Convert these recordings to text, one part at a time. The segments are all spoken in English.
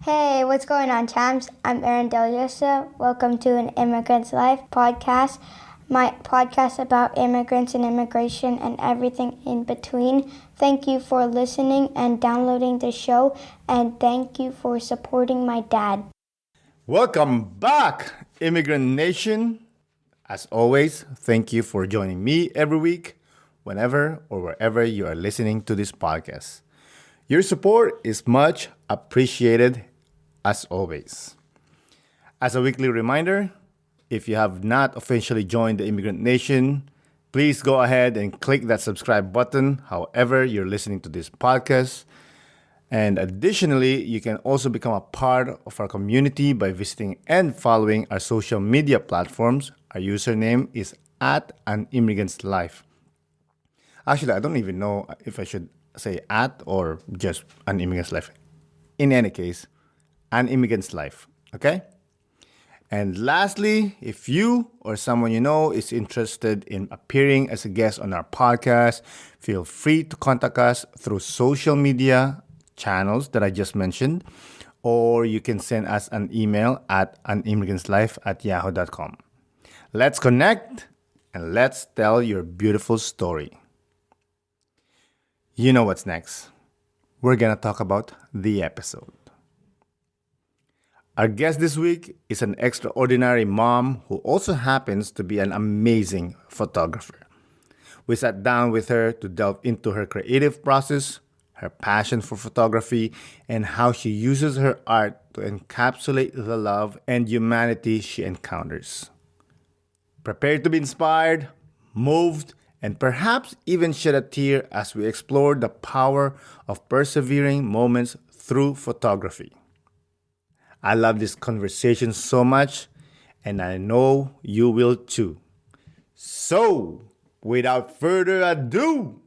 Hey, what's going on, champs? I'm Aaron Deliosa. Welcome to an Immigrant's Life podcast, my podcast about immigrants and immigration and everything in between. Thank you for listening and downloading the show, and thank you for supporting my dad. Welcome back, Immigrant Nation. As always, thank you for joining me every week, whenever or wherever you are listening to this podcast. Your support is much appreciated as always. As a weekly reminder, if you have not officially joined the Immigrant Nation, please go ahead and click that subscribe button, however you're listening to this podcast. And additionally, you can also become a part of our community by visiting and following our social media platforms. Our username is at An Immigrant's Life. Actually, I don't even know if I should say at or just An Immigrant's Life. In any case, An Immigrant's Life. Okay? And lastly, if you or someone you know is interested in appearing as a guest on our podcast, feel free to contact us through social media channels that I just mentioned, or you can send us an email at animmigrantslife@yahoo.com. Let's connect and let's tell your beautiful story. You know what's next. We're going to talk about the episode. Our guest this week is an extraordinary mom who also happens to be an amazing photographer. We sat down with her to delve into her creative process, her passion for photography, and how she uses her art to encapsulate the love and humanity she encounters. Prepare to be inspired, moved, and perhaps even shed a tear as we explore the power of persevering moments through photography. I love this conversation so much, and I know you will too. So, without further ado,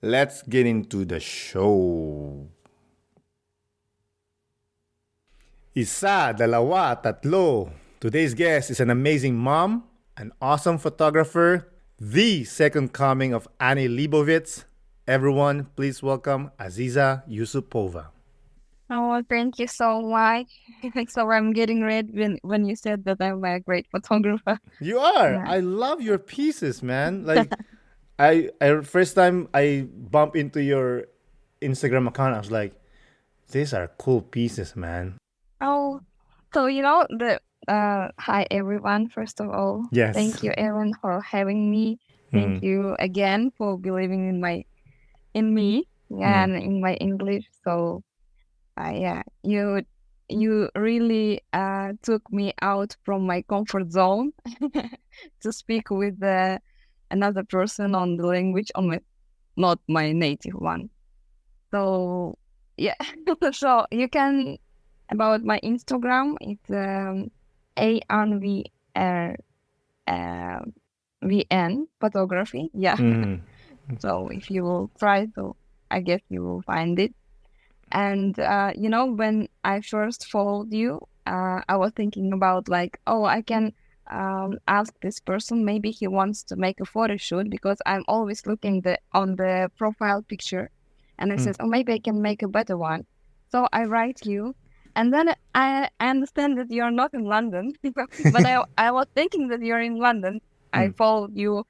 let's get into the show. Isa, dalawa, tatlo. Today's guest is an amazing mom, an awesome photographer, the second coming of Annie Leibovitz. Everyone, please welcome Aziza Yussupova. Oh, thank you so much. So I'm getting red when you said that I'm a great photographer. You are. Yeah. I love your pieces, man. Like, I first time I bump into your Instagram account, I was like, these are cool pieces, man. Oh, so hi everyone. First of all, Yes. thank you, Aaron, for having me. Thank you again for believing in me and in my English. So, yeah, you really took me out from my comfort zone to speak with another person on the language not my native one. So yeah, so you can about my Instagram. It's ANVR VN photography. Yeah. So if you will try, so I guess you will find it. And when I first followed you, I was thinking about like, oh, I can ask this person. Maybe he wants to make a photo shoot because I'm always looking on the profile picture, and I said, oh, maybe I can make a better one. So I write you, and then I understand that you're not in London, but I was thinking that you're in London. I followed you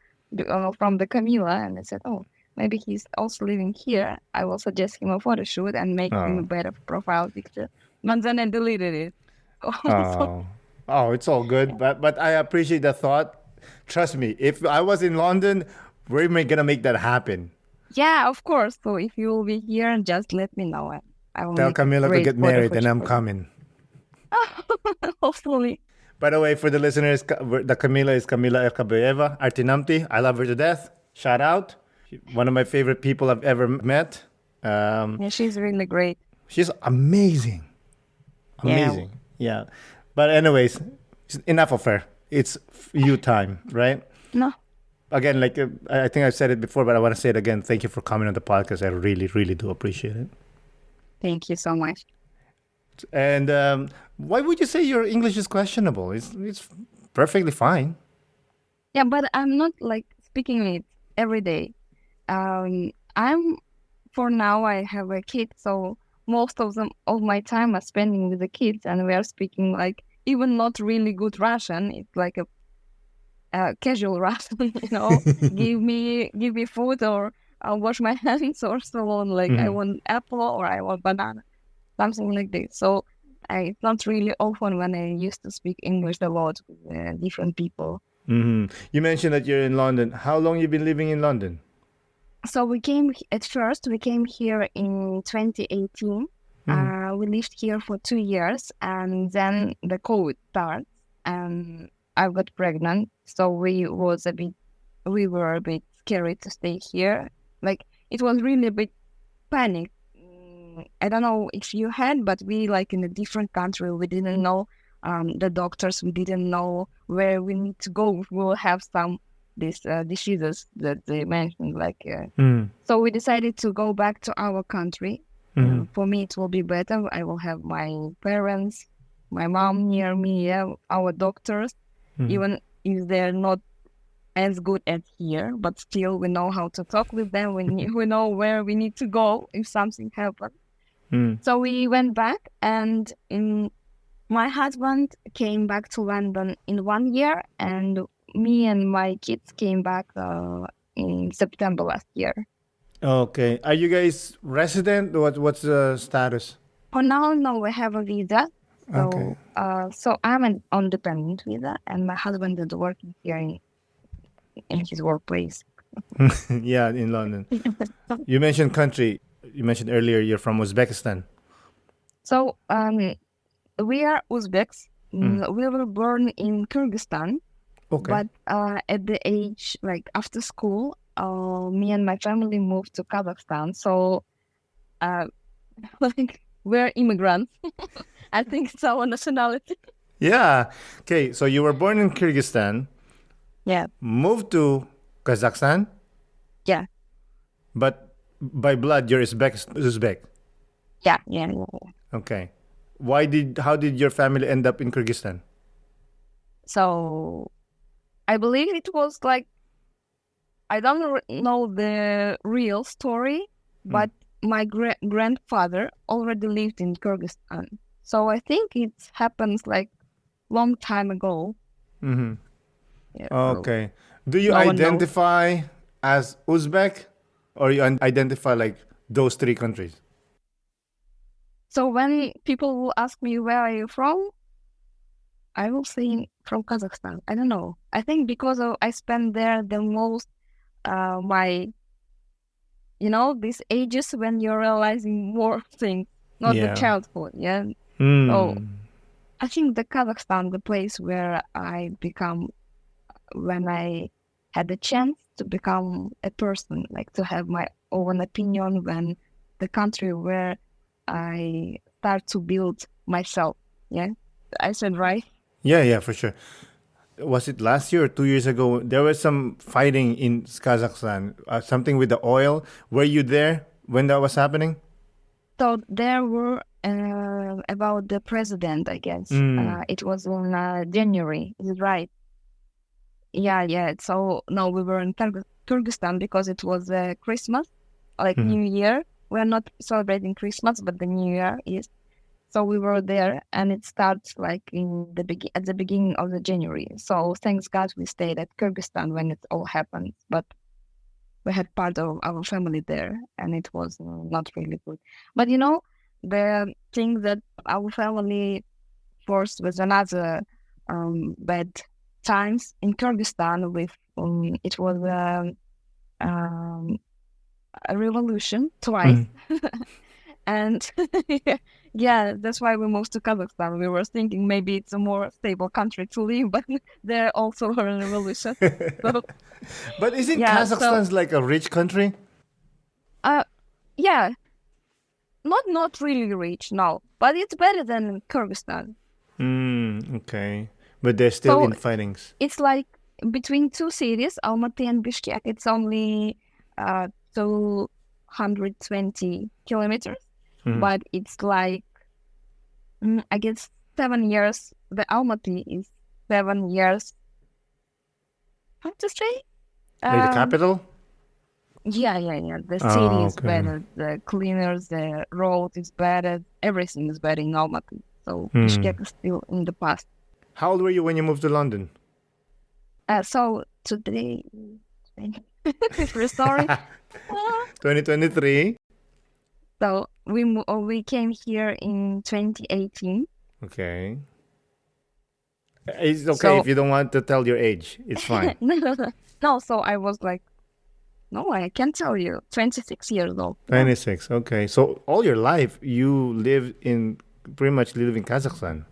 from the Camila, and I said, oh, maybe he's also living here. I will suggest him a photo shoot and make him a better profile picture. But then I deleted it. Oh, it's all good. But I appreciate the thought. Trust me, if I was in London, we're gonna make that happen. Yeah, of course. So if you will be here, just let me know. I will Tell make a Camila to great get photo married, for and you. I'm coming. Hopefully. By the way, for the listeners, the Camila is Camila Erkabayeva Artinamti. I love her to death. Shout out. One of my favorite people I've ever met. Yeah, she's really great. She's amazing. Amazing. Yeah. But anyways, enough of her. It's you time, right? No. Again, like I think I've said it before, but I want to say it again. Thank you for coming on the podcast. I really, really do appreciate it. Thank you so much. And why would you say your English is questionable? It's perfectly fine. Yeah, but I'm not like speaking it every day. I'm for now I have a kid, so most of my time I'm spending with the kids, and we are speaking like even not really good Russian. It's like a casual Russian, give me food, or I'll wash my hands, or so on. Like I want apple or I want banana, something like this. So it's not really often when I used to speak English a lot with different people. You mentioned that you're in London. How long you been living in London? So we came here in 2018. We lived here for 2 years, and then the COVID starts, and I got pregnant. So we were a bit scary to stay here. Like it was really a bit panic. I don't know if you had, but we like in a different country. We didn't know the doctors. We didn't know where we need to go. We will have some these diseases that they mentioned. So we decided to go back to our country. For me, it will be better. I will have my parents, my mom near me, our doctors, even if they're not as good as here, but still we know how to talk with them. We know where we need to go if something happens. So we went back, and my husband came back to London in 1 year, and me and my kids came back in September last year. Okay. Are you guys resident? What's the status? For now, no, we have a visa. So, Okay. So I'm on dependent visa, and my husband is working here in his workplace. Yeah, in London. You mentioned country. You mentioned earlier you're from Uzbekistan. So we are Uzbeks. We were born in Kyrgyzstan. Okay. But at the age, like after school, me and my family moved to Kazakhstan. So like we're immigrants. I think it's our nationality. Yeah. Okay. So you were born in Kyrgyzstan, Yeah. moved to Kazakhstan, Yeah. but by blood you're Uzbek. Yeah. Okay. How did your family end up in Kyrgyzstan? So I believe it was like, I don't know the real story, but my grandfather already lived in Kyrgyzstan. So I think it happens like long time ago. Mm-hmm. Yeah, Okay. Do you no one knows. identify as Uzbek, or you identify like those three countries? So when people will ask me, where are you from? I will say from Kazakhstan. I don't know. I think because I spent there the most, these ages when you're realizing more things, not the Yeah. childhood. Yeah. Mm. So I think the Kazakhstan, the place where when I had the chance to become a person, like to have my own opinion, when the country where I start to build myself. Yeah, I said right. Yeah, for sure. Was it last year or 2 years ago? There was some fighting in Kazakhstan, something with the oil. Were you there when that was happening? So there were about the president, I guess. It was in January. Is it right? Yeah. So no, we were in Kyrgyzstan because it was Christmas, like New Year. We're not celebrating Christmas, but the New Year is. So we were there, and it starts like at the beginning of the January. So thanks God we stayed at Kyrgyzstan when it all happened. But we had part of our family there, and it was not really good. But the thing that our family forced was another bad times in Kyrgyzstan. With it was a revolution twice. And yeah, that's why we moved to Kazakhstan. We were thinking maybe it's a more stable country to live, but there also were a revolution. So, But isn't Kazakhstan like a rich country? Yeah, not really rich, no, but it's better than Kyrgyzstan. Okay, but they're still in fightings. It's like between two cities, Almaty and Bishkek. It's only 220 kilometers. But it's like, I guess 7 years. The Almaty is 7 years. How to say? Like the capital? Yeah. The city Oh, is okay. better. The cleaners, the road is better. Everything is better in Almaty. So Hmm. Bishkek is still in the past. How old were you when you moved to London? So today, true story. Uh, 2023. So we came here in 2018. Okay. It's okay if So you don't want to tell your age. It's fine. no. So I was like, no, I can't tell you. 26 years old. Yeah. 26. Okay. So all your life you pretty much live in Kazakhstan.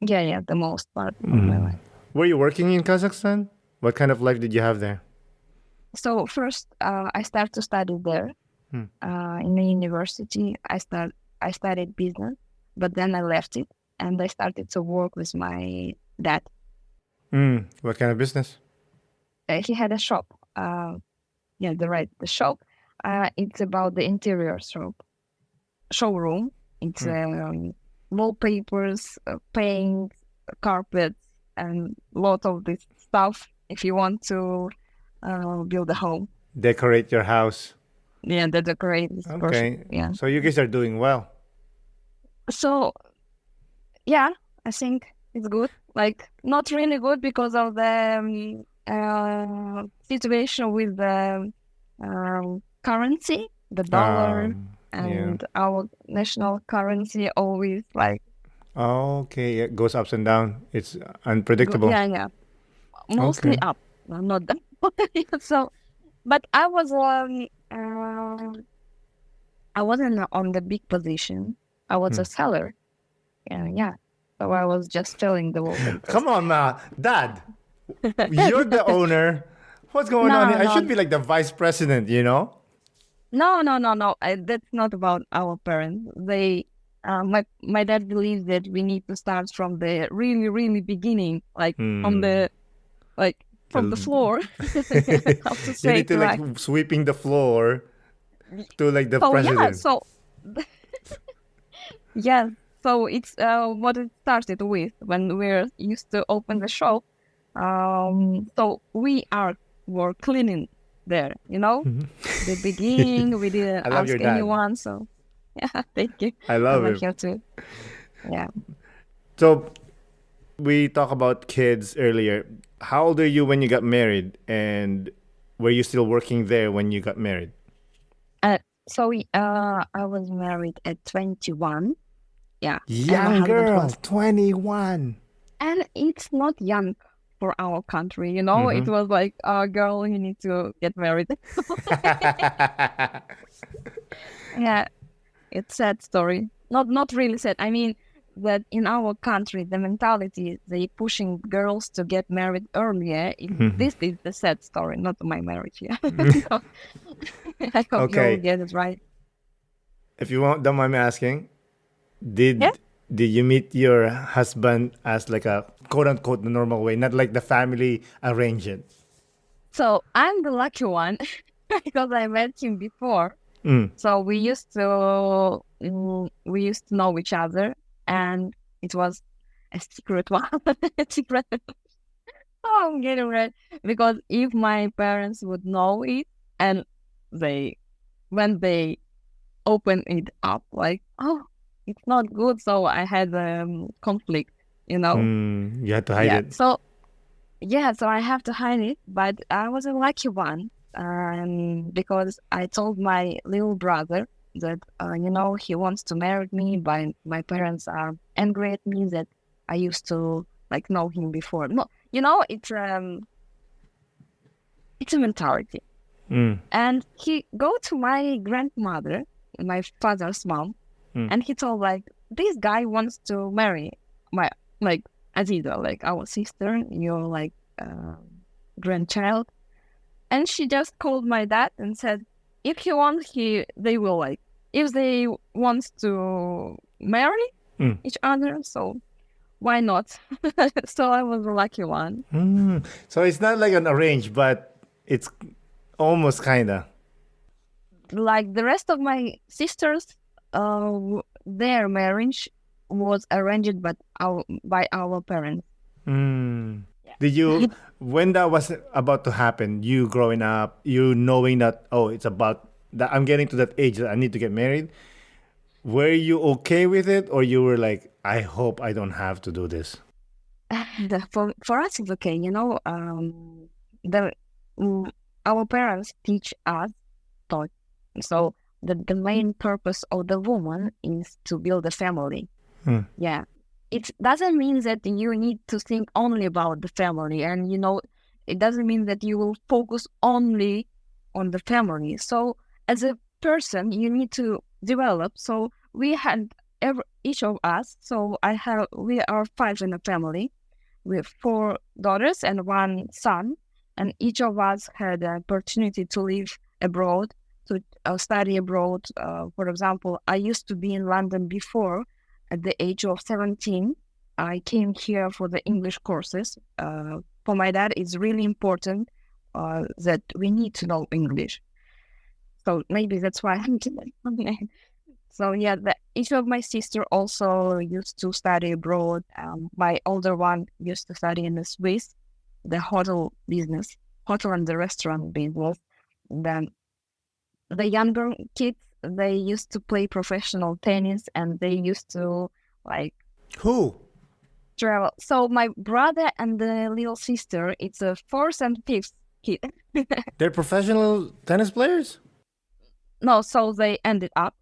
Yeah. The most part of my life. Were you working in Kazakhstan? What kind of life did you have there? So first, I started to study there in the university. I studied business, but then I left it and I started to work with my dad. What kind of business? He had a shop. The shop. It's about the interior showroom. It's wallpapers, paint, carpets, and lot of this stuff. If you want to build a home, Decorate your house. yeah, the decorate is perfect. Okay. Yeah. So you guys are doing well. So yeah, I think it's good. Like not really good because of the situation with the currency, the dollar, Yeah. and our national currency always like Okay. It goes ups and down. It's unpredictable. yeah, mostly Okay. up, not down. So, but I wasn't on the big position. I was a seller. Yeah. So I was just selling the wallpapers. Come on, Ma. Dad, you're the owner. What's going on here? No, I should no, be like the vice president, you know? no. That's not about our parents. My dad believes that we need to start from the really, really beginning, like from the The- floor. How to you say need it to like right? sweeping the floor to like the So yeah, president. so yeah, so it's what it started with when we used to open the shop. So were cleaning there, the beginning. We didn't I love your ask dad. anyone, so yeah, thank you. I I love like him. you too. Yeah. So we talked about kids earlier. How old are you when you got married, and were you still working there when you got married? I was married at 21. Yeah, and my Young husband girl, was, 21. and it's not young for our country. It Mm-hmm. was like, girl, you need to get married. Yeah, it's sad story. Not really sad. I mean that in our country, the mentality they pushing girls to get married earlier. This is the sad story, not my marriage. Yeah, So, I hope you'll Okay, get it right. if you don't mind me asking, Yeah. did you meet your husband as like a quote unquote the normal way, not like the family arranged it? So I'm the lucky one because I met him before. Mm. So we used to know each other, and it was a secret one. A secret. Oh, I'm getting red because if my parents would know it, and they when they open it up, like, oh, it's not good. So I had conflict, you know. You had to hide Yeah. it. So I have to hide it, but I was a lucky one, because I told my little brother that he wants to marry me, but my parents are angry at me that I used to like know him before. No, it's a mentality. Mm. And he go to my grandmother, my father's mom, and he told like this guy wants to marry my like Aziza, like our sister, your like grandchild. And she just called my dad and said, if he wants, they will like if they want to marry each other, so why not? So I was the lucky one. So it's not like an arranged, but it's almost kinda. Like the rest of my sisters, their marriage was arranged by our parents. Mm. Yeah. Did you, when that was about to happen, you growing up, you knowing that, oh, it's about that I'm getting to that age that I need to get married, were you okay with it, or you were like, I hope I don't have to do this? For us, it's okay. The mm, our parents teach us thought. So the main purpose of the woman is to build a family. Hmm. Yeah. It doesn't mean that you need to think only about the family, and it doesn't mean that you will focus only on the family. So as a person, you need to develop. So we had each of us. So we are five in a family. We have four daughters and one son, and each of us had the opportunity to live abroad, to study abroad. For example, I used to be in London before. At the age of 17, I came here for the English courses. For my dad, it's really important that we need to know English. So maybe that's why I'm doing it. So yeah, each of my sister also used to study abroad. My older one used to study in the Swiss, the hotel and the restaurant business. Then the younger kids, they used to play professional tennis, and they used to like Who? travel. So my brother and the little sister, it's a fourth and fifth kid. They're professional tennis players? No, so they ended up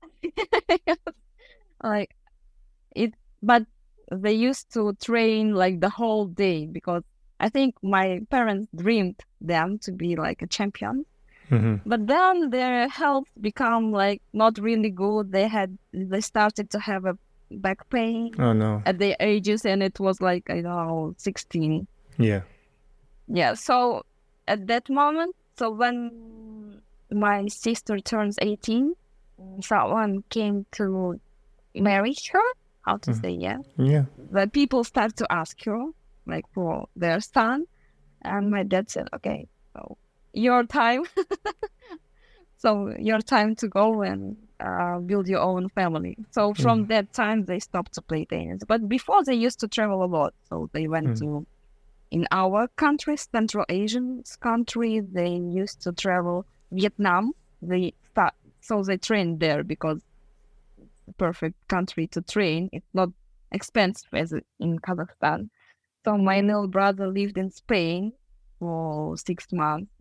like it, but they used to train like the whole day, because I think my parents dreamed them to be like a champion. Mm-hmm. But then their health become like not really good. They started to have a back pain Oh, no. at their ages, and it was like, I don't know, 16. Yeah. Yeah. So at that moment, so when my sister turns 18, someone came to marry her. How to say, yeah. Yeah. The people start to ask her, like, for their son. And my dad said, okay, so your time. So your time to go and build your own family. So from that time, they stopped to play tennis. But before, they used to travel a lot. So they went to, in our country, Central Asian countries, they used to travel Vietnam. So they trained there because it's the perfect country to train. It's not expensive as in Kazakhstan. So my little brother lived in Spain for 6 months.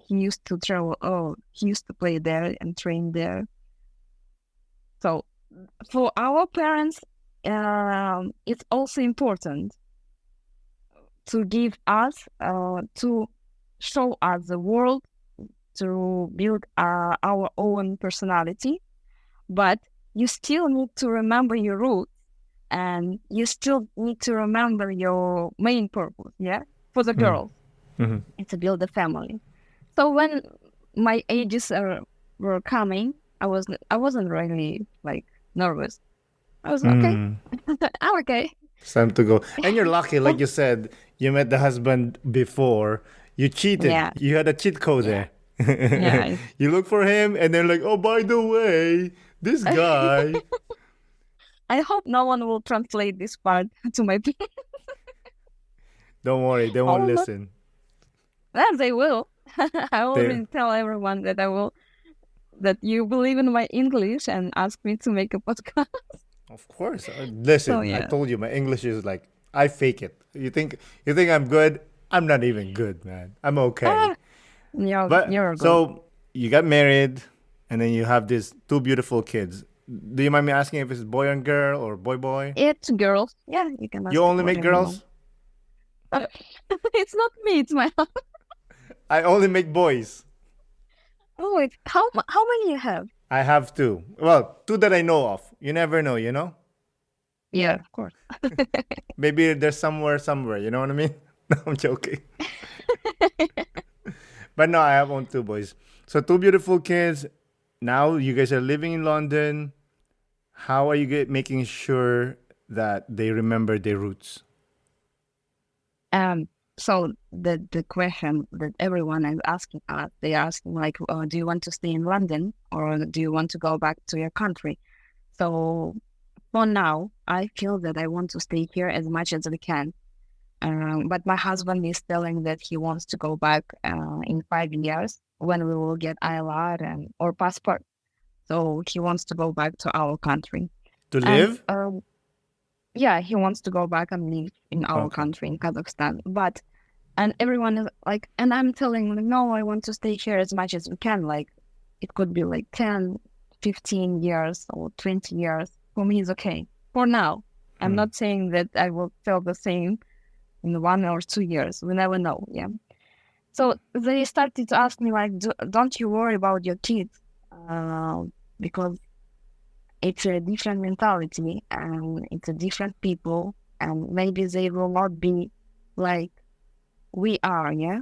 He used to travel. Oh, he used to play there and train there. So for our parents, it's also important to give us, to show us the world, to build our own personality. But you still need to remember your roots, and you still need to remember your main purpose, yeah? For the girls, it's to build a family. So when my ages were coming, I wasn't really like nervous. I was okay. I'm okay. It's time to go. And you're lucky, like you said, you met the husband before. You cheated. Yeah. You had a cheat code there. Yeah. You look for him, and then like, oh, by the way, this guy. I hope no one will translate this part to my people. Don't worry, they won't Oh, listen. Well, they will. I will tell everyone that you believe in my English and ask me to make a podcast. Of course. Listen, So, I yeah. told you my English is like I fake it. You think I'm good? I'm not even good, man. I'm okay. You're good. So you got married, and then you have these two beautiful kids. Do you mind me asking if it's boy and girl or boy? It's girls. Yeah, you can ask You only make whatever you girls? want. It's not me, it's my husband. I only make boys. Oh, wait. How many you have? I have two. Well, two that I know of. You never know, you know? Yeah, of course. Maybe there's somewhere, you know what I mean? No, I'm joking. But no, I have only two boys. So two beautiful kids. Now you guys are living in London. How are you making sure that they remember their roots? So the question that everyone is asking us, they are asking like, do you want to stay in London or do you want to go back to your country? So for now, I feel that I want to stay here as much as we can. But my husband is telling that he wants to go back in 5 years when we will get ILR and or passport. So he wants to go back to our country. To And live? yeah, he wants to go back and live in our Okay. country, in Kazakhstan. And everyone is like, and I'm telling them, no, I want to stay here as much as we can. Like, it could be like 10, 15 years or 20 years. For me, it's okay. For now. I'm not saying that I will feel the same in 1 or 2 years. We never know. Yeah. So they started to ask me, like, don't you worry about your kids? Because it's a different mentality and it's a different people. And maybe they will not be like we are, yeah?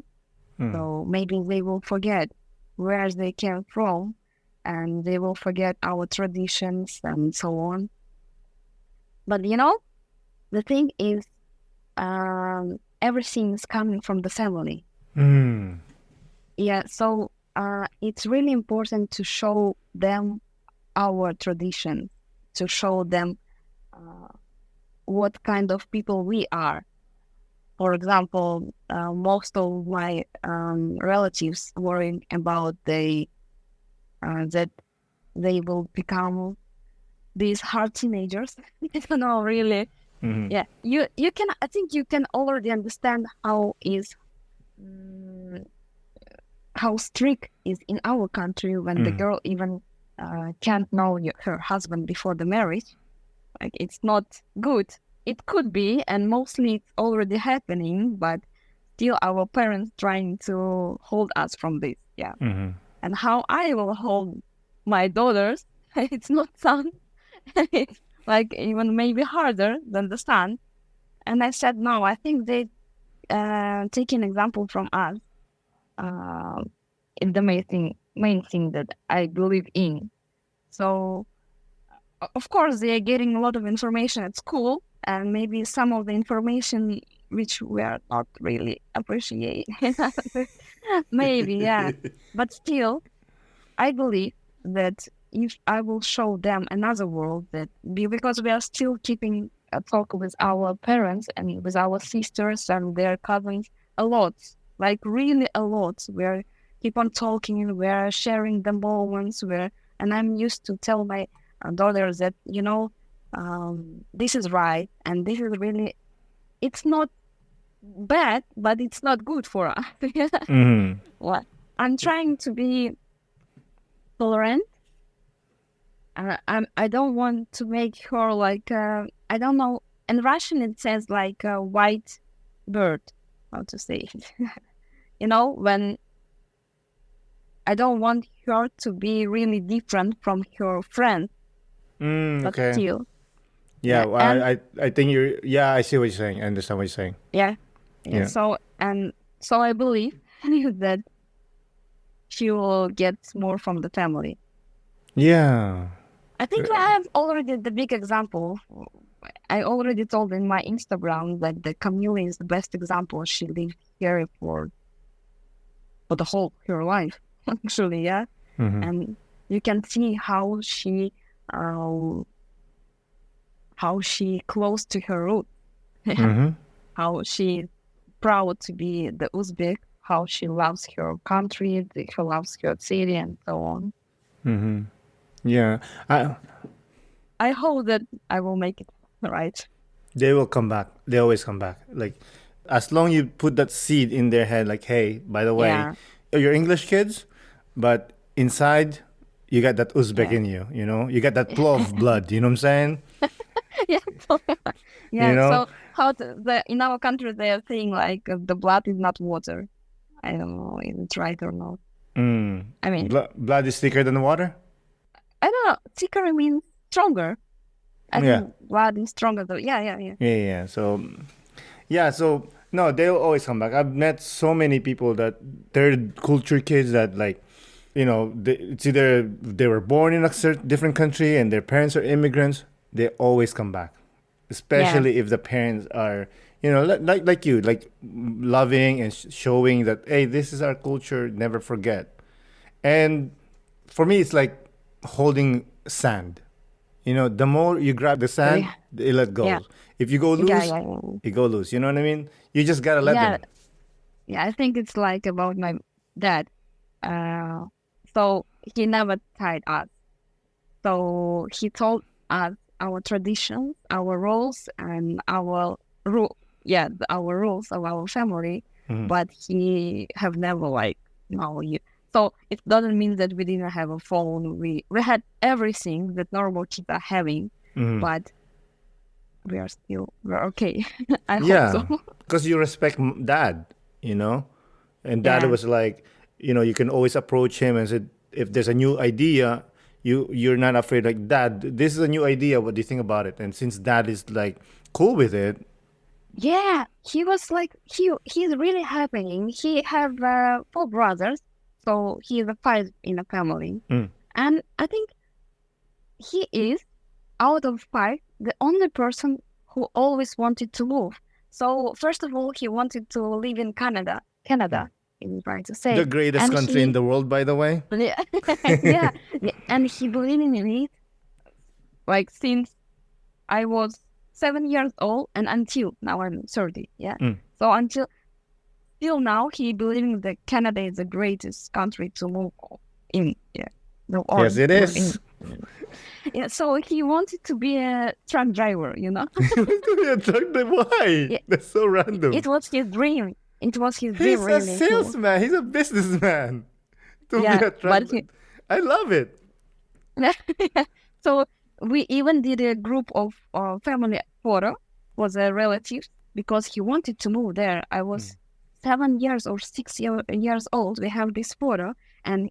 So maybe they will forget where they came from and they will forget our traditions and so on. But the thing is, everything is coming from the family. Yeah, so it's really important to show them our tradition, to show them what kind of people we are. For example, most of my relatives worrying about that they will become these hard teenagers. I don't know, really. Yeah, you can. I think you can already understand how strict is in our country when the girl even can't know her husband before the marriage. Like, it's not good. It could be, and mostly it's already happening, but still our parents trying to hold us from this. Yeah. And how I will hold my daughters, it's not son. It's like even maybe harder than the son. And I said, no, I think they take an example from us. It's the main thing that I believe in. So, of course, they are getting a lot of information at school, and maybe some of the information which we are not really appreciate. Maybe, yeah. But still, I believe that if I will show them another world, because we are still keeping a talk with our parents and with our sisters and their cousins a lot, like really a lot. We're keep on talking, we're sharing the moments, and I'm used to tell my daughters that, this is right, and this is really, it's not bad, but it's not good for us. Well, I'm trying to be tolerant. I don't want to make her like, I don't know, in Russian it says like a white bird, how to say it. When I don't want her to be really different from her friend, but Okay. still. Yeah, Yeah, well, I think you're. Yeah, I see what you're saying. I understand what you're saying. Yeah. Yeah. So I believe that she will get more from the family. Yeah. I think I have already the big example. I already told in my Instagram that the Camille is the best example. She lived here for the whole her life, actually, yeah. And you can see how she close to her root, how she proud to be the Uzbek, how she loves her country, she loves her city, and so on. Yeah. I hope that I will make it right. They will come back. They always come back. Like, as long you put that seed in their head, like, hey, by the way, Yeah. you're English kids, but inside you got that Uzbek Yeah. in you. You got that plov blood. You know what I'm saying? Yeah. Yeah. You know? So in our country they are saying like the blood is not water. I don't know if it's right or not. I mean, Blood is thicker than water. I don't know. Thicker means stronger. I Yeah. think blood is stronger though. Yeah. Yeah. So no, they'll always come back. I've met so many people that they're culture kids that, like, it's either they were born in a certain different country and their parents are immigrants. They always come back, especially if the parents are, like you, like loving and showing that, hey, this is our culture. Never forget. And for me, it's like holding sand. the more you grab the sand, Yeah, it let yeah, go. If you go yeah, loose, yeah, yeah. you go loose. You know what I mean? You just gotta let Yeah, them. yeah, I think it's like about my dad. Uh, so he never tied us. So he told us our traditions, our roles, and our rules of our family. Mhm. But he have never like no. So it doesn't mean that we didn't have a phone. We had everything that normal kids are having, Mhm. but we're okay. I hope so. Yeah, because you respect dad, you know, and dad Yeah. was like, you can always approach him and said, if there's a new idea, you're not afraid. Like, dad, this is a new idea. What do you think about it? And since dad is like cool with it, Yeah, he was like he's really happening. He have four brothers, so he is a five in a family, mm, and I think he is out of five the only person who always wanted to move. So first of all, he wanted to live in Canada, is right to the say, greatest and country in he the world, by the way. yeah, yeah, yeah, and he believed in it like since I was 7 years old and until now I'm 30. Yeah, Mm. so until till now, he believing that Canada is the greatest country to move in. Yeah, no, or Yes, it live in. is. Yeah, so he wanted to be a truck driver. Why? Yeah, That's so it random. was his dream. It was his dream, He's a really. salesman. He's a businessman. To be Yeah, a truck, but he, I love it. so we even did a group of family photo was a relative because he wanted to move there. I was 7 years or 6 years old. We have this photo and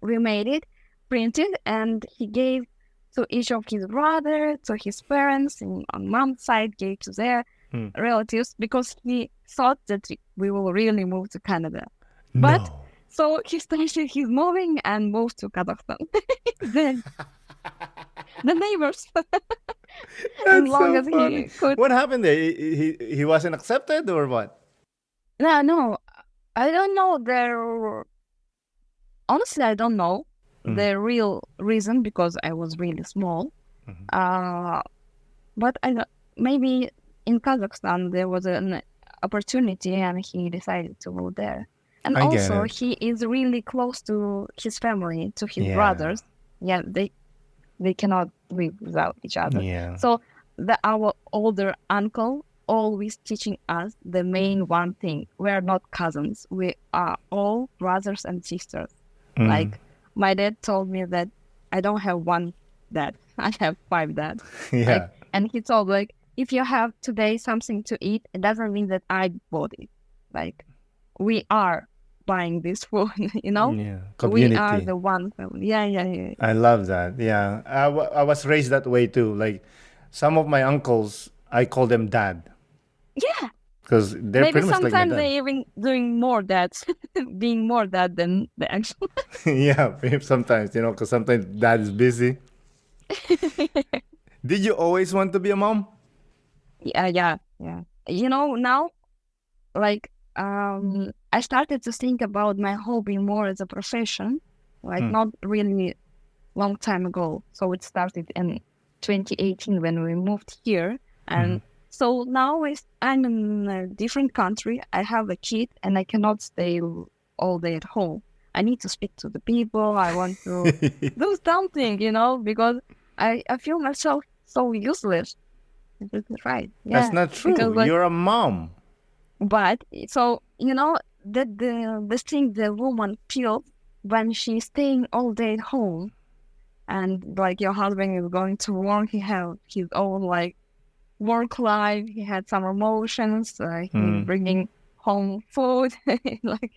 we made it, printed, and he gave to each of his brother, to his parents, and on mom's side gave to their Mm. relatives because he thought that we will really move to Canada. But No. so he started his moving and moved to Kazakhstan. Then the neighbors, as That's long so as funny. he could. What happened there? He wasn't accepted or what? No, I don't know honestly, I don't know Mm. the real reason because I was really small. Uh, but maybe in Kazakhstan there was an opportunity and he decided to move there. And I get also, it. he is really close to his family, to his Yeah. brothers. Yeah, they cannot live without each other. Yeah. So our older uncle always teaching us the main one thing: we are not cousins. We are all brothers and sisters. Mm. Like my dad told me that I don't have one dad; I have five dads. Like, Yeah. and he told like, if you have today something to eat, it doesn't mean that I bought it. Like we are buying this food, Yeah. We are Community. the one family. Yeah, yeah, yeah. I love that. Yeah. I was raised that way too. Like some of my uncles, I call them dad Yeah, because they're maybe pretty much like my sometimes dad. they even doing more that, being more that than the actual. Yeah. Sometimes, because sometimes dad is busy. Did you always want to be a mom? Yeah, yeah, yeah. Now, like, I started to think about my hobby more as a profession, like Hmm. not really long time ago. So it started in 2018 when we moved here, and so now I'm in a different country. I have a kid, and I cannot stay all day at home. I need to speak to the people. I want to do something, because I feel myself so useless. This is right. That's Yeah. not Because true. You're a mom. but so that the thing the woman feels when she's staying all day at home and like your husband is going to work, he have his own like work life, he had some emotions, he's Mm. bringing home food, like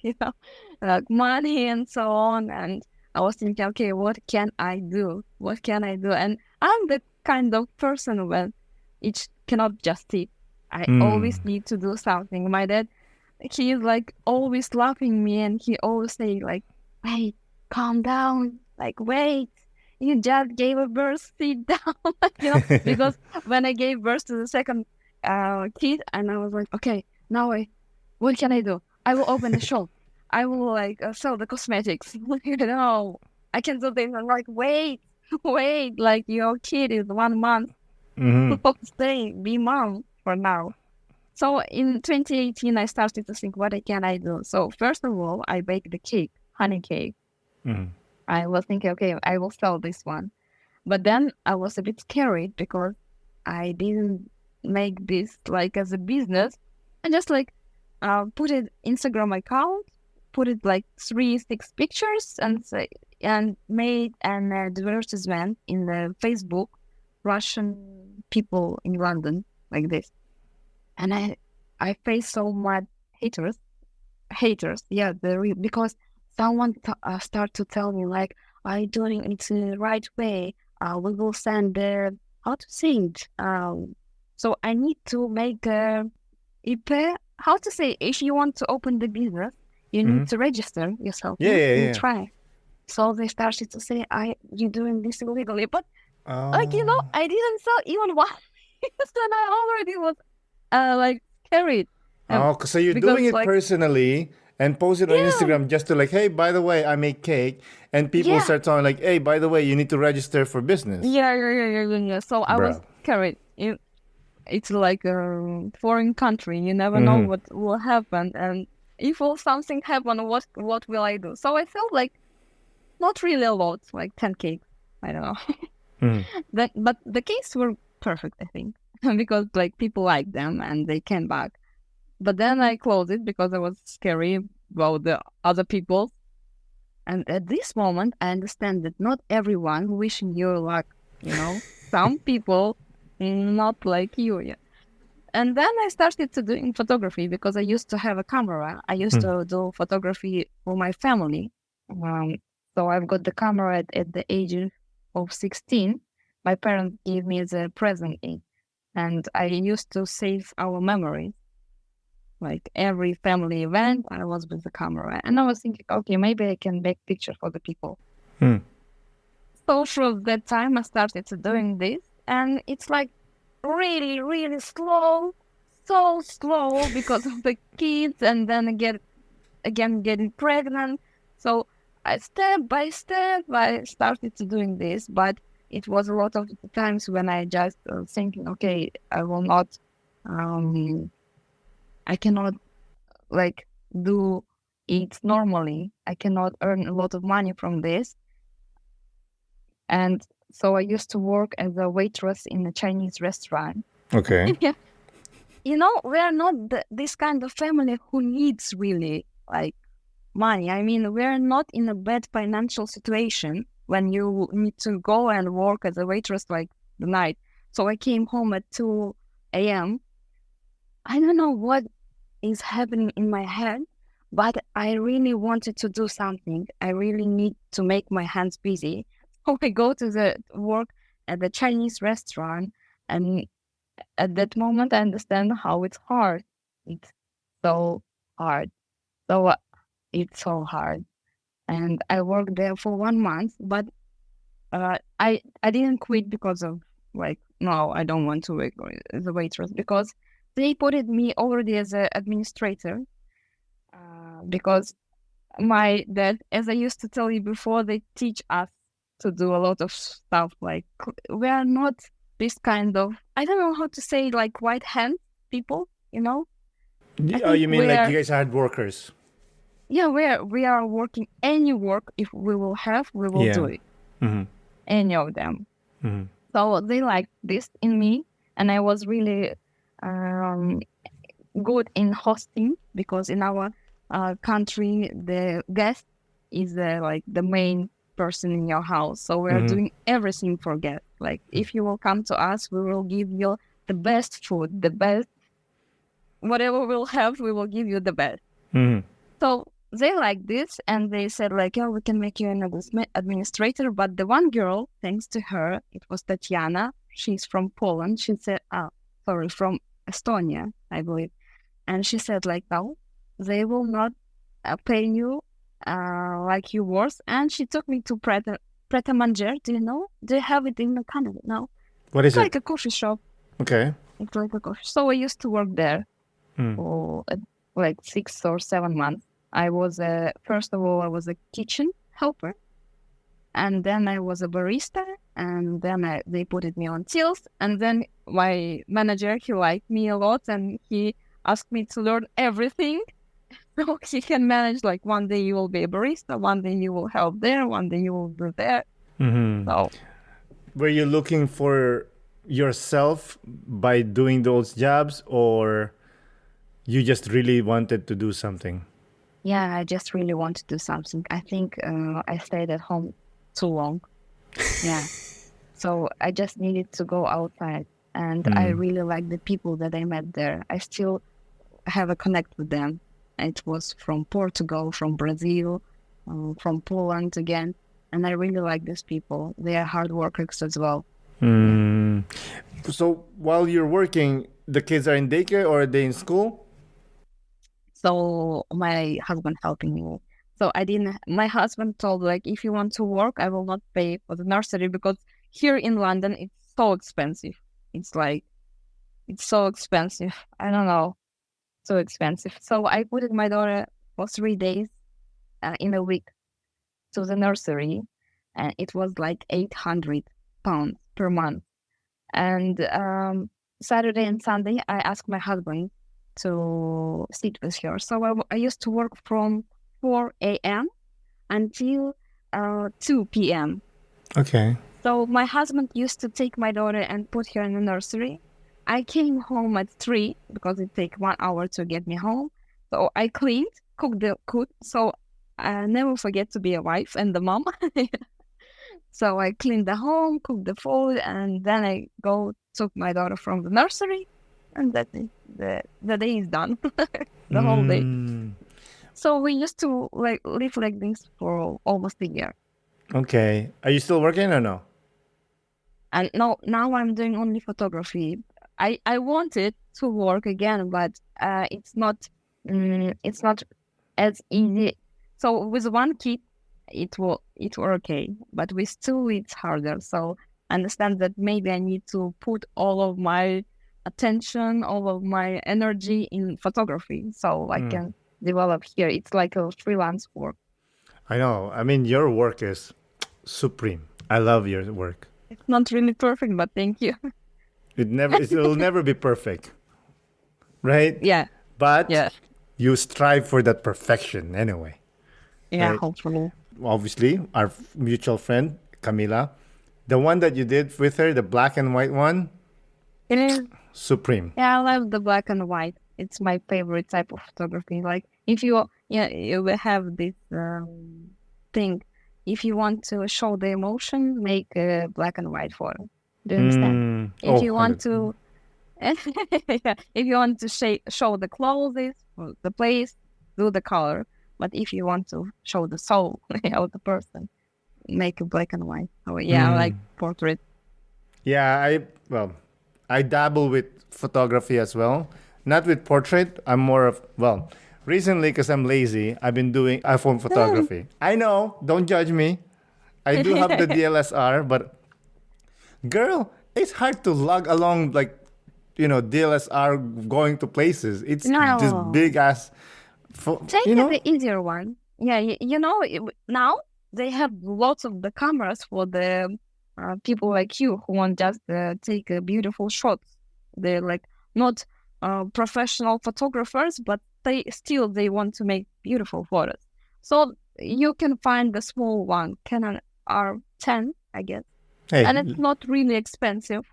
like money and so on. And I was thinking, okay, what can I do? What can I do? And I'm the kind of person when it cannot just sit. I always Mm. need to do something. My dad, he is like always laughing me, and he always say like, "Wait, calm down. Like, wait, you just gave a birth, sit down." Because when I gave birth to the second kid, and I was like, okay, now what can I do? I will open the shop. I will like sell the cosmetics. I can do this. I'm like, wait. wait, like your kid is 1 month, stay, be mom for now. So in 2018, I started to think, what can I do? So first of all, I baked the cake, honey cake. I was thinking, okay, I will sell this one. But then I was a bit scared because I didn't make this like as a business. I just like put it Instagram account, put it like 3-6 pictures and made an advertisement in the Facebook, Russian people in London like this. And I face so much haters, yeah, because someone start to tell me like, I doing it the right way. We will send how to say it. So I need to make IP. How to say, if you want to open the business, you need to register yourself. Yeah. Try. So they started to say, you're doing this illegally. But I didn't sell even one. And I already was like carried. So you're doing it personally and post it on Instagram just to like, hey, by the way, I make cake, and people start telling like, hey, by the way, you need to register for business. Yeah. So I was carried. It's like a foreign country. You never know what will happen, and if something happen, what will I do? So I felt like not really a lot, like 10 cakes. I don't know. But the cakes were perfect, I think, because like people liked them and they came back. But then I closed it because I was scary about the other people. And at this moment, I understand that not everyone wishing you luck, Some people not like you. Yeah. And then I started to doing photography because I used to have a camera. I used to do photography for my family. So I've got the camera at the age of 16. My parents gave me as a present, and I used to save our memories. Like every family event, I was with the camera, and I was thinking, okay, maybe I can make pictures for the people. So from that time, I started doing this, and it's like really, really slow, so slow because of the kids, and then getting pregnant. So step by step, I started doing this, but it was a lot of times when I just thinking, okay, I will not. I cannot like do it normally. I cannot earn a lot of money from this. And so I used to work as a waitress in a Chinese restaurant. Okay. Yeah. We are not this kind of family who needs really like money. I mean, we're not in a bad financial situation when you need to go and work as a waitress like the night. So I came home at 2 a.m. I don't know what is happening in my head, but I really wanted to do something. I really need to make my hands busy. So I go to the work at the Chinese restaurant, and at that moment I understand how it's hard. It's so hard. So it's so hard. And I worked there for 1 month, but I didn't quit because of like, no, I don't want to work as a waitress, because they put me already as an administrator, because my dad, as I used to tell you before, they teach us to do a lot of stuff. Like we are not this kind of, I don't know how to say, like white hand people, Oh, you mean like you guys are workers? Yeah, we are working any work. If we will have, we will do it. Any of them. So they liked this in me, and I was really good in hosting, because in our country the guest is like the main person in your house. So we're doing everything for guests. Like if you will come to us, we will give you the best food, the best whatever we'll have, we will give you the best. So they like this, and they said like, oh, we can make you an administrator. But the one girl, thanks to her, it was Tatiana. She's from Poland. She said, from Estonia, I believe. And she said like, no, they will not pay you like you worth. And she took me to Pret a Manger. Do you know? Do you have it in Canada? No. What is it? It's like a coffee shop. Okay. It's like a coffee. So I used to work there for like 6 or 7 months. I was first of all, I was a kitchen helper, and then I was a barista, And then they put me on tills. And then my manager, he liked me a lot, and he asked me to learn everything. So he can manage, like, one day you will be a barista, one day you will help there, one day you will do there. So Were you looking for yourself by doing those jobs, or you just really wanted to do something? yeah, I just really want to do something. I think I stayed at home too long. Yeah. So I just needed to go outside. And I really like the people that I met there. I still have a connect with them. It was from Portugal, from Brazil, from Poland again. And I really like these people. They are hard workers as well. So while you're working, the kids are in daycare or are they in school? So my husband helping me. So my husband told, like, if you want to work, I will not pay for the nursery, because here in London, it's so expensive. It's so expensive. I don't know. So expensive. So I put my daughter for 3 days in a week to the nursery, and it was like £800 per month. And Saturday and Sunday, I asked my husband to sit with her. So I used to work from 4 a.m. until 2 p.m. Okay. So my husband used to take my daughter and put her in the nursery. I came home at 3 because it takes 1 hour to get me home. So I cleaned, cooked. So I never forget to be a wife and the mom. So I cleaned the home, cooked the food, and then I took my daughter from the nursery, and that's it. The day is done. The whole day. So we used to live like this for almost a year. Okay. Are you still working or no? And now I'm doing only photography. I wanted to work again, but it's not as easy. So with one kid, it were okay, but with two, it's harder. So I understand that maybe I need to put all of my attention, all of my energy in photography, so I can develop here. It's like a freelance work. I know. I mean, your work is supreme. I love your work. It's not really perfect, but thank you. It'll never be perfect, right? Yeah. But Yeah. you strive for that perfection anyway. Yeah, Right. hopefully. Obviously, our mutual friend Camila, the one that you did with her, the black and white one, It is. supreme. Yeah, I love the black and white. It's my favorite type of photography. Like, if you will have this thing. If you want to show the emotion, make a black and white photo. Do you understand? If you want 100. to, yeah, if you want to show the clothes or the place, do the color. But if you want to show the soul of the person, make a black and white. Oh yeah, I like portrait. Yeah, I dabble with photography as well. Not with portrait. I'm more of, recently, because I'm lazy, I've been doing iPhone photography. I know, don't judge me. I do have the DLSR, but girl, it's hard to lug along DLSR going to places. It's this No. big ass, Take the easier one. Yeah, now they have lots of the cameras for the people like you who want just take beautiful shots. They're like not professional photographers, but they want to make beautiful photos. So you can find the small one, Canon R10, I guess. Hey, And it's not really expensive.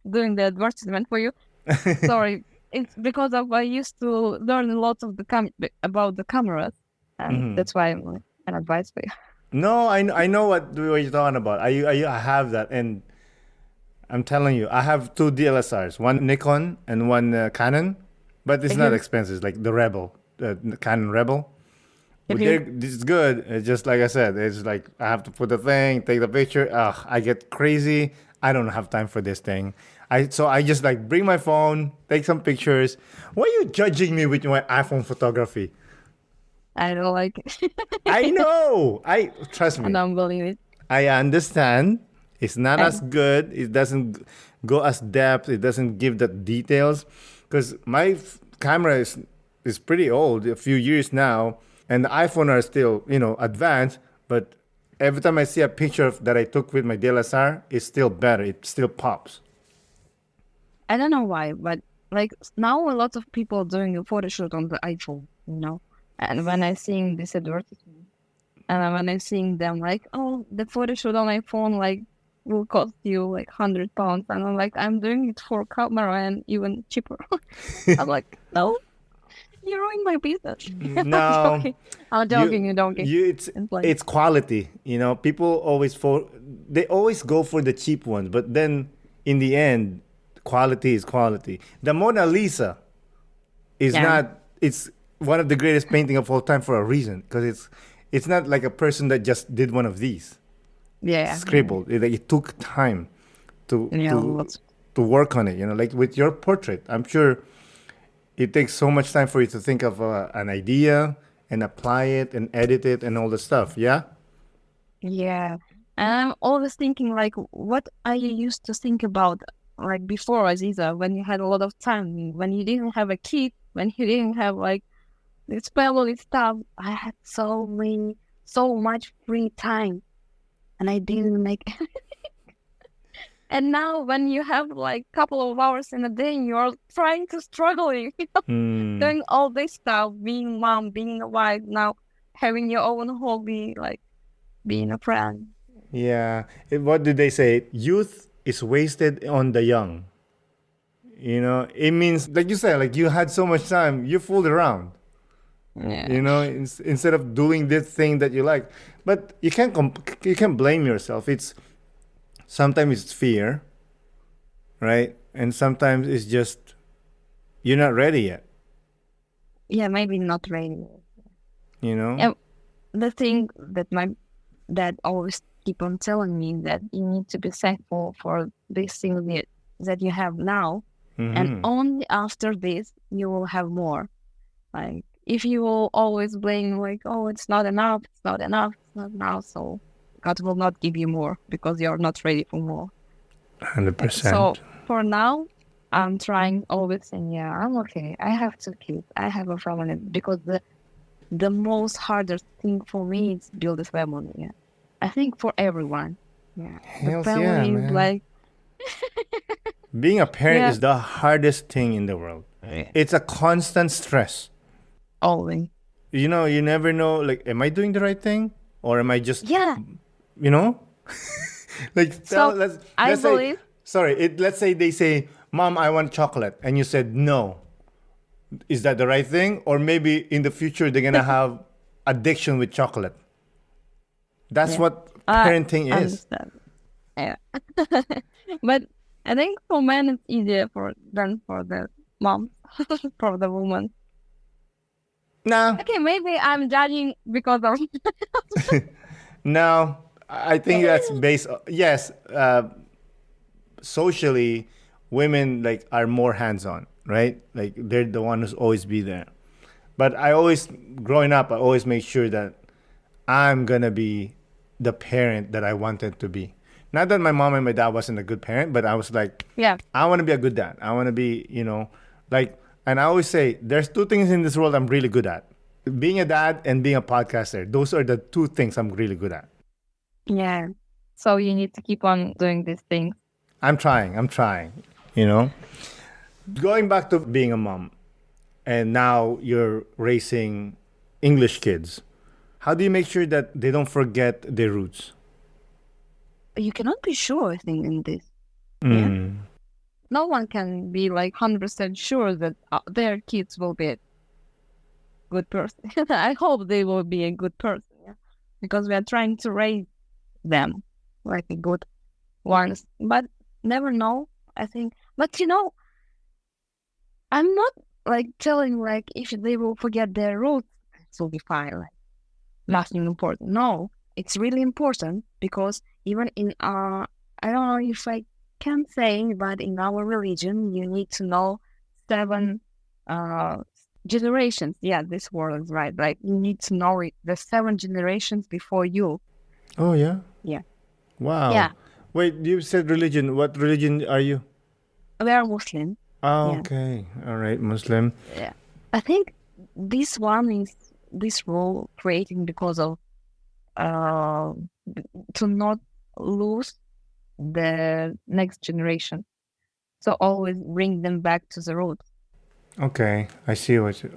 Doing the advertisement for you. Sorry. It's because I used to learn a lot of about the cameras, and that's why I'm an advice for you. no, I know what you're talking about. I have that, and I'm telling you, I have two DLSRs, one Nikon and one Canon, but it's not expensive. It's like the Rebel, the Canon Rebel. This is good. It's just like I said. It's like I have to put the thing, take the picture. I get crazy. I don't have time for this thing. So I just like bring my phone, take some pictures. Why are you judging me with my iPhone photography? I don't like it. I know. Trust I me. don't believe it. I understand. It's not as good. It doesn't go as depth. It doesn't give the details. Because my camera is pretty old, a few years now, and the iPhone are still advanced. But every time I see a picture that I took with my DSLR, it's still better. It still pops. I don't know why, but like now a lot of people doing a photo shoot on the iPhone, And when I seeing this advertisement, and when I seeing them like, oh, the photo shoot on iPhone like will cost you like £100, and I'm like, I'm doing it for camera and even cheaper. I'm like, no, you ruined my business. No, I'm joking. You don't get it's quality. People always they always go for the cheap ones, but then in the end, quality is quality. The Mona Lisa is not. It's one of the greatest painting of all time for a reason, because it's not like a person that just did one of these. Scribbled. It took time to work on it. Like with your portrait, I'm sure it takes so much time for you to think of an idea and apply it and edit it and all the stuff. Yeah. Yeah. And I'm always thinking like, what I used to think about like before, Aziza, when you had a lot of time, when you didn't have a kid, when you didn't have like this family stuff. I had so much free time, and I didn't make. And now when you have like a couple of hours in a day, you're struggling, doing all this stuff, being mom, being a wife, now having your own hobby, like being a friend. Yeah. What did they say? Youth is wasted on the young. It means, like you said, like you had so much time, you fooled around. Yeah. Instead of doing this thing that you like. But you can't blame yourself. Sometimes it's fear, right? And sometimes it's just you're not ready yet. Yeah, maybe not ready. Yeah, the thing that my dad always keep on telling me, that you need to be thankful for this thing that you have now, and only after this you will have more. Like if you will always blame like, oh, it's not enough, so God will not give you more because you're not ready for more. 100%. So for now, I'm trying always saying, yeah, I'm okay. I have 2 kids. I have a family, because the most hardest thing for me is build a family. Yeah, I think for everyone. Yeah, Hells the family yeah, is man. like being a parent is the hardest thing in the world. It's a constant stress. always. You never know, like, am I doing the right thing, or am I just like let's say, sorry, let's say they say, Mom, I want chocolate, and you said no. Is that the right thing? Or maybe in the future they're gonna have addiction with chocolate. That's what parenting is. Understand. Yeah. But I think for men it's easier than for the mom, for the woman. No. Okay, maybe I'm judging because of No, I think that's based. Yes, socially, women like are more hands-on, right? Like they're the one who's always be there. But growing up, I always make sure that I'm gonna be the parent that I wanted to be. Not that my mom and my dad wasn't a good parent, but I was like, I want to be a good dad. I want to be, and I always say, there's 2 things in this world I'm really good at: being a dad and being a podcaster. Those are the 2 things I'm really good at. Yeah. So you need to keep on doing these things. I'm trying. Going back to being a mom, and now you're raising English kids. How do you make sure that they don't forget their roots? You cannot be sure, I think, in this. Yeah. No one can be like 100% sure that their kids will be a good person. I hope they will be a good person, because we are trying to raise them like a good ones, but never know, I think. But I'm not like telling like if they will forget their roots, it will be fine. Like nothing important. No, it's really important, because even in I don't know if I can say, but in our religion, you need to know 7 generations. Yeah, this word is right. Like you need to know the 7 generations before you. Oh yeah. Yeah. Wow. Yeah. Wait, you said religion. What religion are you? We are Muslim. Oh, okay. All right, Muslim. Yeah. I think this rule creating because of to not lose the next generation. So always bring them back to the roots. Okay, I see what you.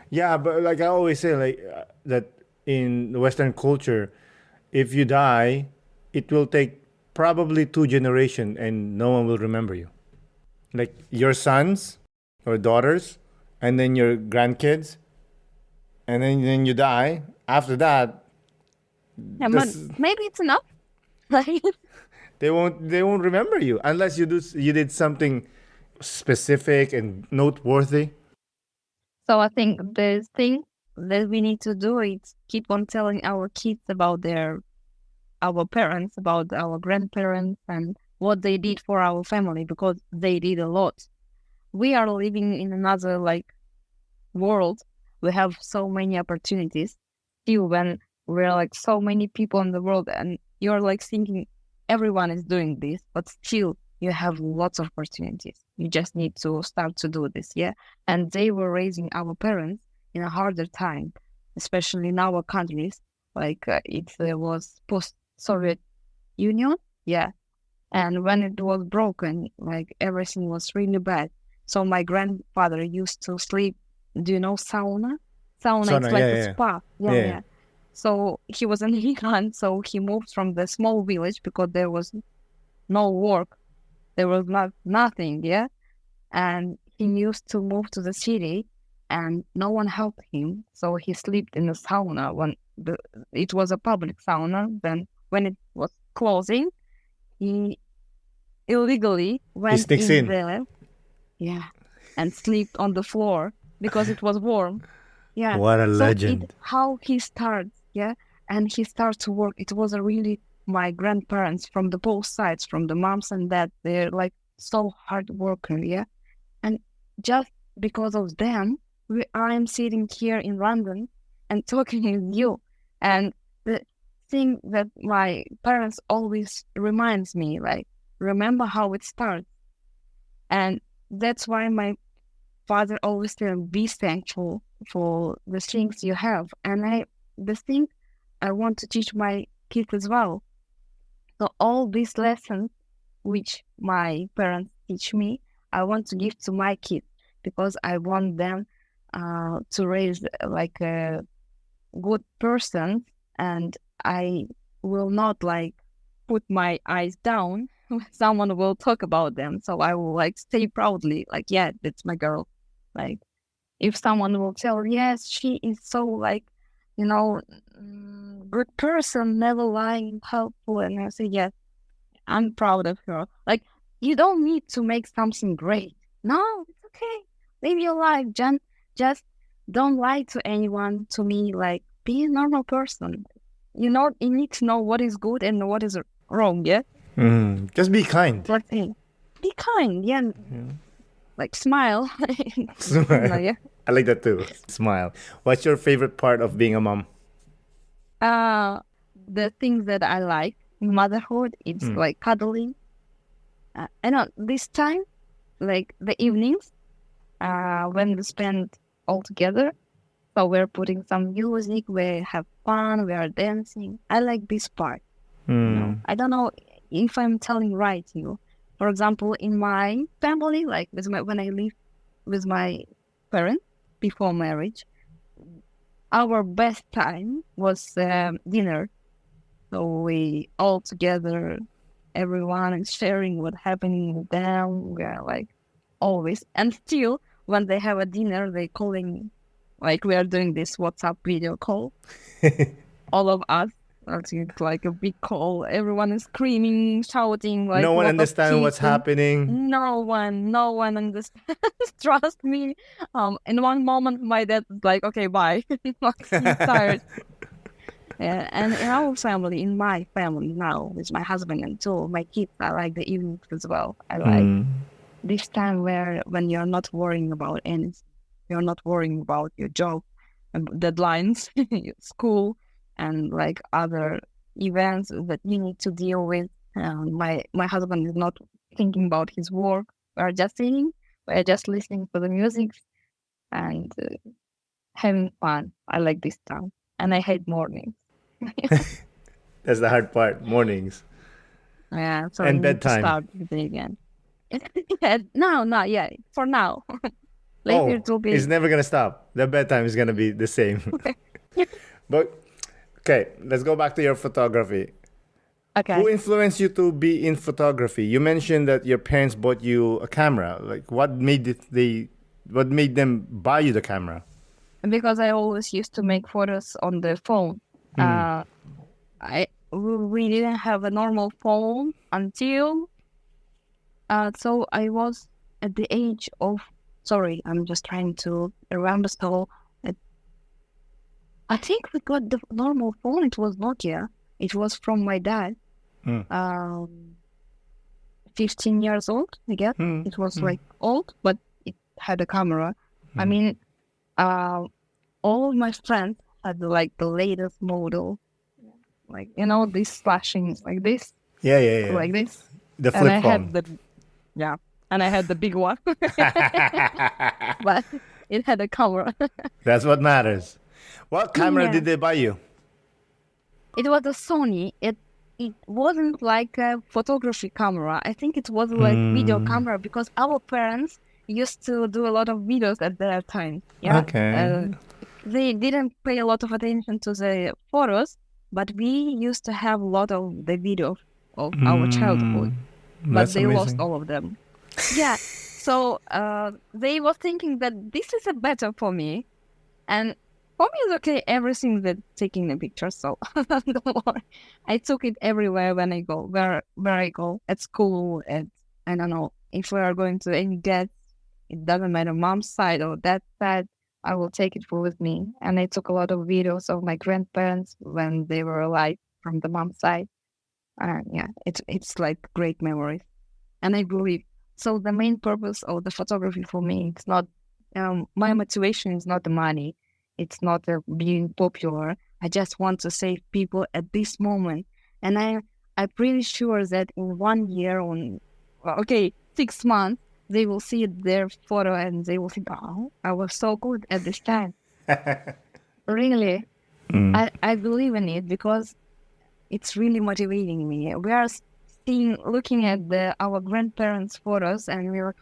Yeah, but like I always say, that in the Western culture, if you die, it will take probably 2 generations, and no one will remember you. Like your sons or daughters, and then your grandkids, and then you die. After that, Yeah, but this maybe it's enough. Like, they won't remember you unless you did something specific and noteworthy. so I think the thing that we need to do is keep on telling our kids about our parents, about our grandparents, and what they did for our family, because they did a lot. We are living in another world. We have so many opportunities. Still, when we're so many people in the world, and you're thinking everyone is doing this, but still you have lots of opportunities. You just need to start to do this, yeah. And they were raising our parents in a harder time, especially in our countries. It was post-Soviet Union, yeah. And when it was broken, everything was really bad. So my grandfather used to sleep. Do you know sauna? Sauna, it's Sona, like yeah, a yeah, spa. Yeah, yeah. yeah. So he was an immigrant, so he moved from the small village because there was no work. There was nothing, yeah. And he used to move to the city, and no one helped him. So he slept in the sauna when it was a public sauna. Then when it was closing, he illegally He went sneaks in in. there, yeah, and slept on the floor because it was warm. Yeah. What a So legend. how he starts, yeah, and he starts to work. It was a really my grandparents from the both sides, from the moms and dad. They're so hard worker, yeah, and just because of them, I'm sitting here in London and talking with you. And the thing that my parents always reminds me, remember how it starts, and that's why my father always said, be thankful for the things you have. And the thing I want to teach my kids as well. So all these lessons which my parents teach me, I want to give to my kids, because I want them to raise a good person, and I will not put my eyes down when someone will talk about them. So I will stay proudly, yeah, that's my girl. Like if someone will tell, yes, she is so good person, never lying, helpful, and I say, yes, I'm proud of her. You don't need to make something great. No, it's okay. Live your life, Jen. Just don't lie to anyone. To me, be a normal person. You need to know what is good and what is wrong. Yeah. Just be kind. Let's say, be kind. Yeah. Smile. Smile. Yeah. I like that too. Smile. What's your favorite part of being a mom? The things that I like in motherhood, it's cuddling. I know this time, the evenings, when we spend all together. So we're putting some music, we have fun, we are dancing. I like this part. I don't know if I'm telling right to you. For example, in my family, when I live with my parents before marriage, our best time was dinner. So we all together, everyone is sharing what happening with them. We are always, and still when they have a dinner, they calling, we are doing this WhatsApp video call. All of us. It's like a big call. Everyone is screaming, shouting, No one lot of understands what's kissing. happening. No one understands. Trust me. In one moment, my dad is like, "Okay, bye." He's tired. Yeah, and in our family, in my family now, with my husband and two of my kids, I like the evenings as well. I like this time when you're not worrying about anything. You're not worrying about your job, deadlines, school, and other events that you need to deal with. My husband is not thinking about his work. We're just sitting, we're just listening to the music and having fun. I like this time, and I hate mornings. That's the hard part. Mornings Yeah, so we and need to bedtime. start the day again. Yeah, no, not yet. For now. Later Oh, it will it's be never gonna stop. The bedtime is gonna be the same. But okay, let's go back to your photography. Who okay. influenced you to be in photography? You mentioned that your parents bought you a camera. Like, what made them buy you the camera? Because I always used to make photos on the phone. Uh, we didn't have a normal phone until so I was at the age of, sorry, I'm just trying to remember. So uh, I think we got the normal phone. It was Nokia. It was from my dad. Um, 15 years old, I guess. It was like old, but it had a camera. I mean, uh, all of my friends had like the latest model, like these flashing like this, Yeah, yeah, yeah. like this, The and flip I phone. had yeah, and I had the big one, but it had a camera. That's what matters. What camera Yeah, did they buy you? it was a Sony. It wasn't like a photography camera. I think it was like video camera because our parents used to do a lot of videos at that time. Yeah, Okay. they didn't pay a lot of attention to the photos, but we used to have a lot of the videos of our childhood, but That's they lost amazing. all of them. Yeah, so they were thinking that this is a better for me, and for me it's okay. Everything that taking the picture, so don't worry. I took it everywhere when I go, where I go at school, at I don't know if we are going to any gets. It doesn't matter, mom's side or dad side. I will take it with me. And I took a lot of videos of my grandparents when they were alive from the mom's side. Yeah, it's like great memories. And I believe so. The main purpose of the photography for me, it's not my motivation is not the money. It's not being popular. I just want to save people at this moment. And I'm pretty sure that in 1 year, okay, 6 months, they will see their photo and they will think, oh, I was so good at this time. Really, I believe in it because it's really motivating me. We are looking at our grandparents' photos, and we were,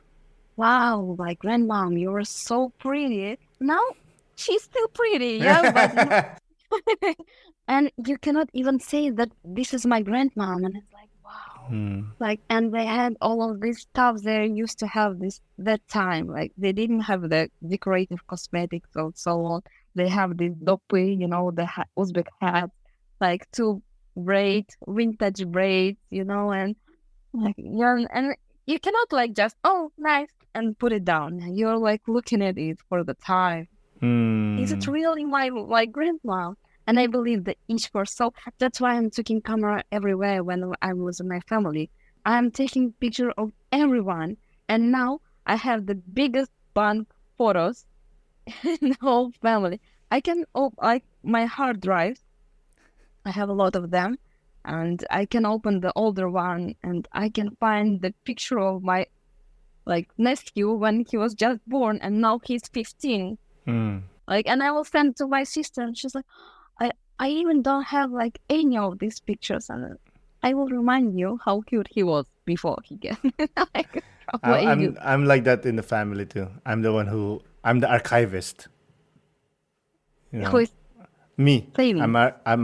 wow, my grandmom, you were so pretty. Now she's still pretty, yeah, but and you cannot even say that this is my grandmom, and it's like, wow, like, and they had all of this stuff they used to have that time. Like they didn't have the decorative cosmetics or so on. They have this doppy, the Uzbek hat, like two vintage braids, and like and you cannot like just nice and put it down. You're like looking at it for the time. Is it really my grandma? And I believe that each person. So that's why I'm taking camera everywhere when I'm with my family. I'm taking picture of everyone, and now I have the biggest band photos in the whole family. I can like my hard drives. I have a lot of them, and I can open the older one, and I can find the picture of my like nephew when he was just born, and now he's 15. Like, and I will send to my sister, and she's like, I even don't have like any of these pictures, and I will remind you how cute he was before he get like what you do. I'm like that in the family too. I'm the archivist. You Who know, is me. saving? I'm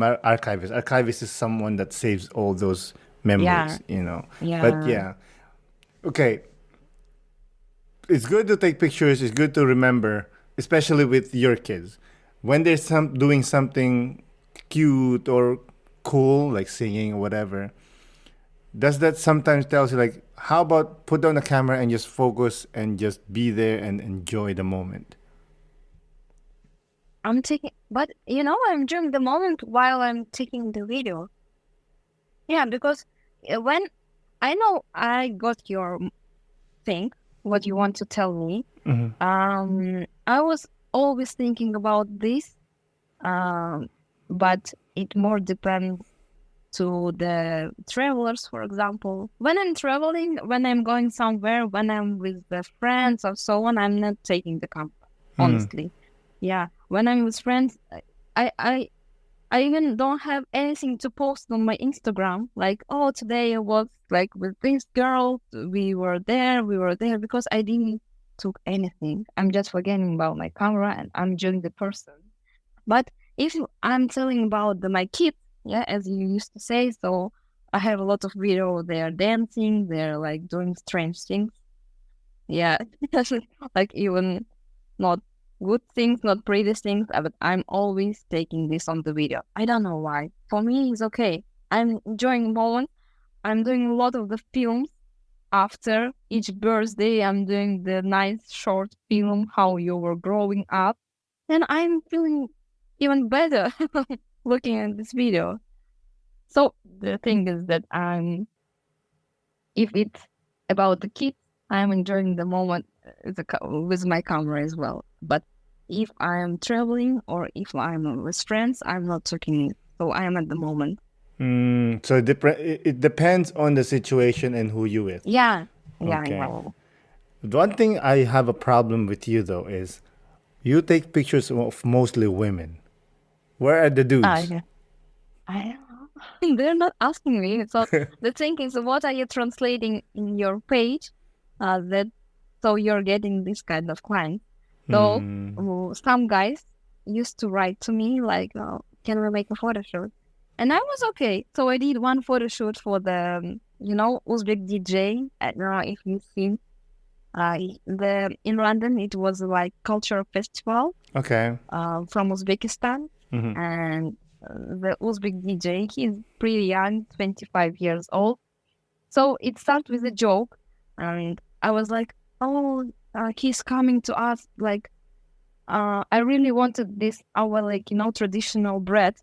an archivist. Archivist is someone that saves all those Yeah, memories. But yeah. yeah, okay. It's good to take pictures. It's good to remember, especially with your kids, when they're doing something cute or cool, like singing or whatever. Does that sometimes tells you like, how about put down the camera and just focus and just be there and enjoy the moment? I'm taking, but I'm enjoying the moment while I'm taking the video. Yeah, because when I know I got your thing, what you want to tell me, I was always thinking about this, but it more depends to the travelers, for example. When I'm traveling, when I'm going somewhere, when I'm with the friends or so on, I'm not taking the camera, honestly. Yeah, when I'm with friends, I I even don't have anything to post on my Instagram. Like, oh, today I was like with this girl. We were there because I didn't took anything. I'm just forgetting about my camera and I'm enjoying the person. But if I'm telling about my kids, yeah, as you used to say, so I have a lot of video. They're dancing. They're like doing strange things. Yeah, like even not good things, not pretty things, but I'm always taking this on the video. I don't know why. For me, it's okay. I'm enjoying moment. I'm doing a lot of the films after each birthday. I'm doing the nice short film how you were growing up. Then I'm feeling even better looking at this video. So the thing is that if it's about the kids, I'm enjoying the moment with my camera as well. But if I'm traveling or if I'm with friends, I'm not taking it. So I am at the moment. So it depends on the situation and who you with. Yeah. Okay. Yeah. The one thing I have a problem with you though is you take pictures of mostly women. Where are the dudes? Yeah. I don't know. They're not asking me. So the thing is, what are you translating in your page? So you're getting this kind of client. So some guys used to write to me like, "Can we make a photo shoot?" And I was okay. So I did one photo shoot for the Uzbek DJ. I don't know if you've seen. In London, it was like cultural festival. Okay. From Uzbekistan, and the Uzbek DJ, he's pretty young, 25 years old. So it started with a joke, and I was like, "Oh, he's coming to us. Like, I really wanted this our traditional bread.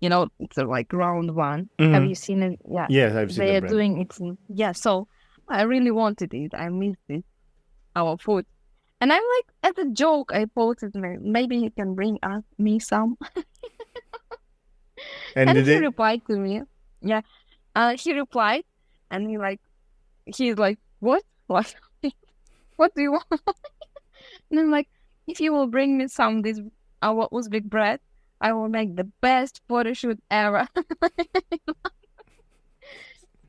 It's a like round one. Have you seen it? Yeah. Yes, I've seen They the are bread. doing it. Yeah. So I really wanted it. I missed it. Our food." And I'm like, as a joke, I posted, maybe you can bring me some. And And did he it? replied to me. Yeah. He replied, and he's like, what? What? What do you want? And I'm like, if you will bring me some this our Uzbek bread, I will make the best photo shoot ever.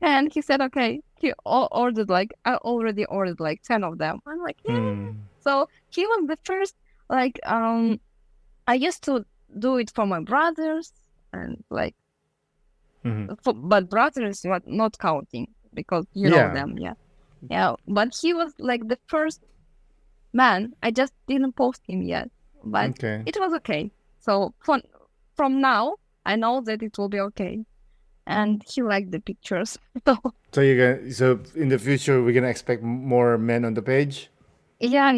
And he said, okay. He ordered I already ordered like 10 of them. I'm like, yeah. So he was the first, I used to do it for my brothers and but brothers not counting because you know Yeah. them. Yeah. Yeah. But he was like the first man. I just didn't post him yet, but Okay. it was okay. So from now, I know that it will be okay. And he liked the pictures. So in the future we're gonna expect more men on the page. Yeah.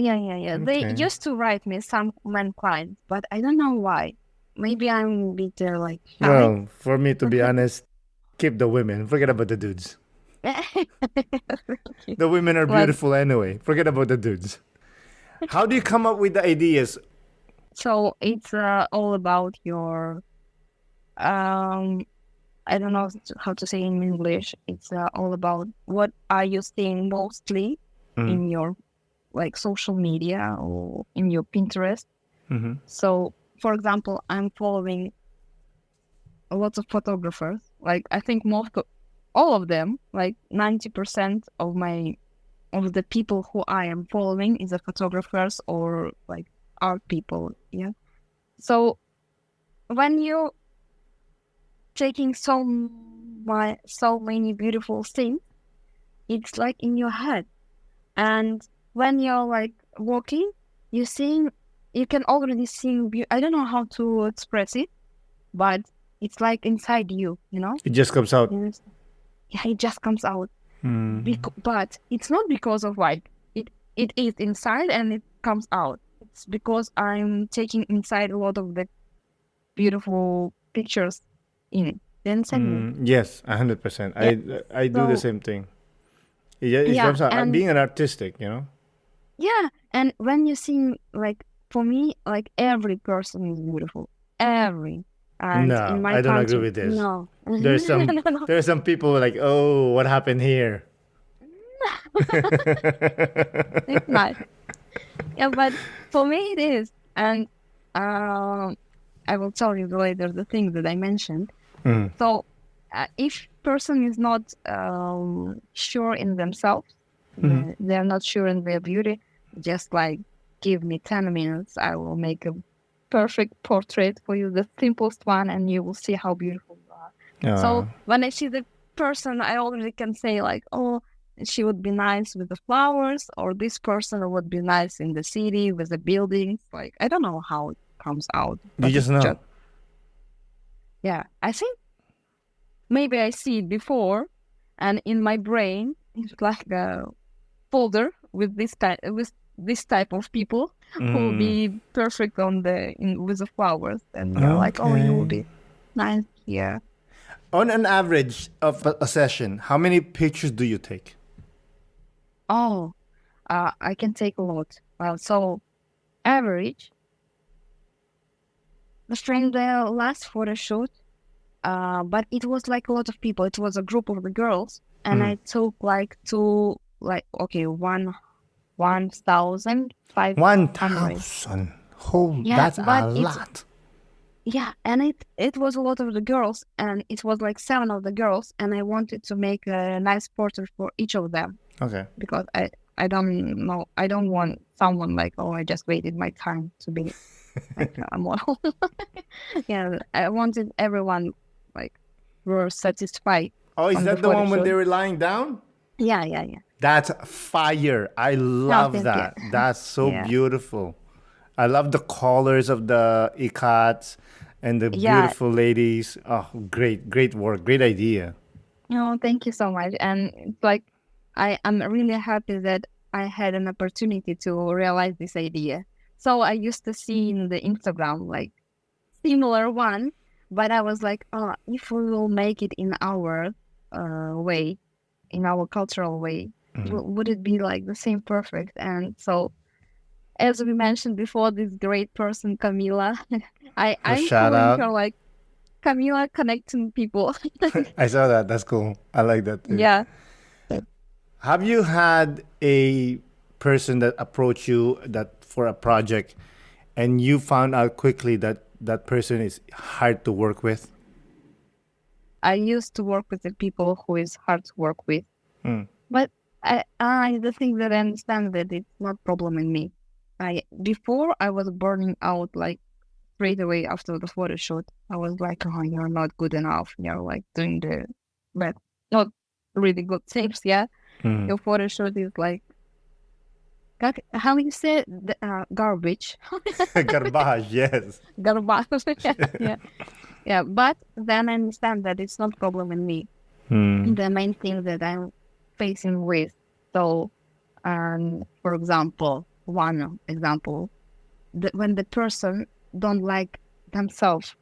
They Okay. used to write me some men clients, but I don't know why. Maybe I'm a bit shy. Well, for me to be honest, keep the women. Forget about the dudes. The women are But beautiful anyway. Forget about the dudes. How do you come up with the ideas? so it's all about your I don't know how to say in English. It's all about what are you seeing mostly in your social media or in your Pinterest. So, for example, I'm following a lot of photographers. Like I think all of them, like 90% of the people who I am following is photographers or like art people. Yeah. So when you taking so many beautiful things, it's like in your head. And when you're like walking, you can already see. I don't know how to express it, but it's like inside you, It just comes out. Yeah, it just comes out. But it's not because of it is inside and it comes out. It's because I'm taking inside a lot of the beautiful pictures in it. Then send me. Yes, 100%. Yeah. I do the So same thing. It comes out. and Being an artistic, yeah, and when you see for me, every person is beautiful. Every. And in No, my I don't agree country, with this. no. There's some No. there's some people like, oh, what happened here? It's not. Yeah, but for me it is. And I will tell you later the things that I mentioned. Mm. So if person is not sure in themselves, they're not sure in their beauty, just like give me 10 minutes, I will make a perfect portrait for you, the simplest one, and you will see how beautiful you are. So when I see the person, I already can say like, oh, she would be nice with the flowers, or this person would be nice in the city with the buildings. Like, I don't know how it comes out, You but just it's know. yeah, I think maybe I see it before, and in my brain, it's like a folder with this type of people who will be perfect with the flowers, and you're like, oh, you will Okay. be nice here. On an average of a session, how many pictures do you take? Oh, I can take a lot. So average. From the last photo shoot, but it was like a lot of people. It was a group of the girls, and I took like okay, 1,500. 1,000. Oh, Yeah, that's but a it's lot. yeah, and it was a lot of the girls, and it was like 7 of the girls, and I wanted to make a nice portrait for each of them Okay. because I don't know, I don't want someone like, oh, I just waited my time to be like a model. Yeah, I wanted everyone like were satisfied Oh, is on the that the photo one when shoot. they were lying down? Yeah. That's fire. I No, love thank you. that. That's so Yeah. beautiful. I love the colors of the ikats and the Yeah. beautiful ladies. Oh, great work. Great idea. No, thank you so much. And it's like I am really happy that I had an opportunity to realize this idea. So I used to see in the Instagram like similar one, but I was like, oh, if we will make it in our way, in our cultural way, would it be like the same perfect? And so, as we mentioned before, this great person, Camila, So I'm shout calling out. her like Camila connecting people. I saw that. That's cool. I like that too. Yeah. Have you had a person that approached you that for a project and you found out quickly that that person is hard to work with? I used to work with the people who is hard to work with, but I the thing that I understand that it's not problem in me. Before I was burning out like straight away after the photo shoot. I was like, oh, you're not good enough. You're like doing the but not really good things. Yeah, your photo shoot is like how you say garbage. Garbage, yes. Garbage. Yeah. But then I understand that it's not problem in me. The main thing that I'm facing with. So, for example, one example, when the person don't like themselves,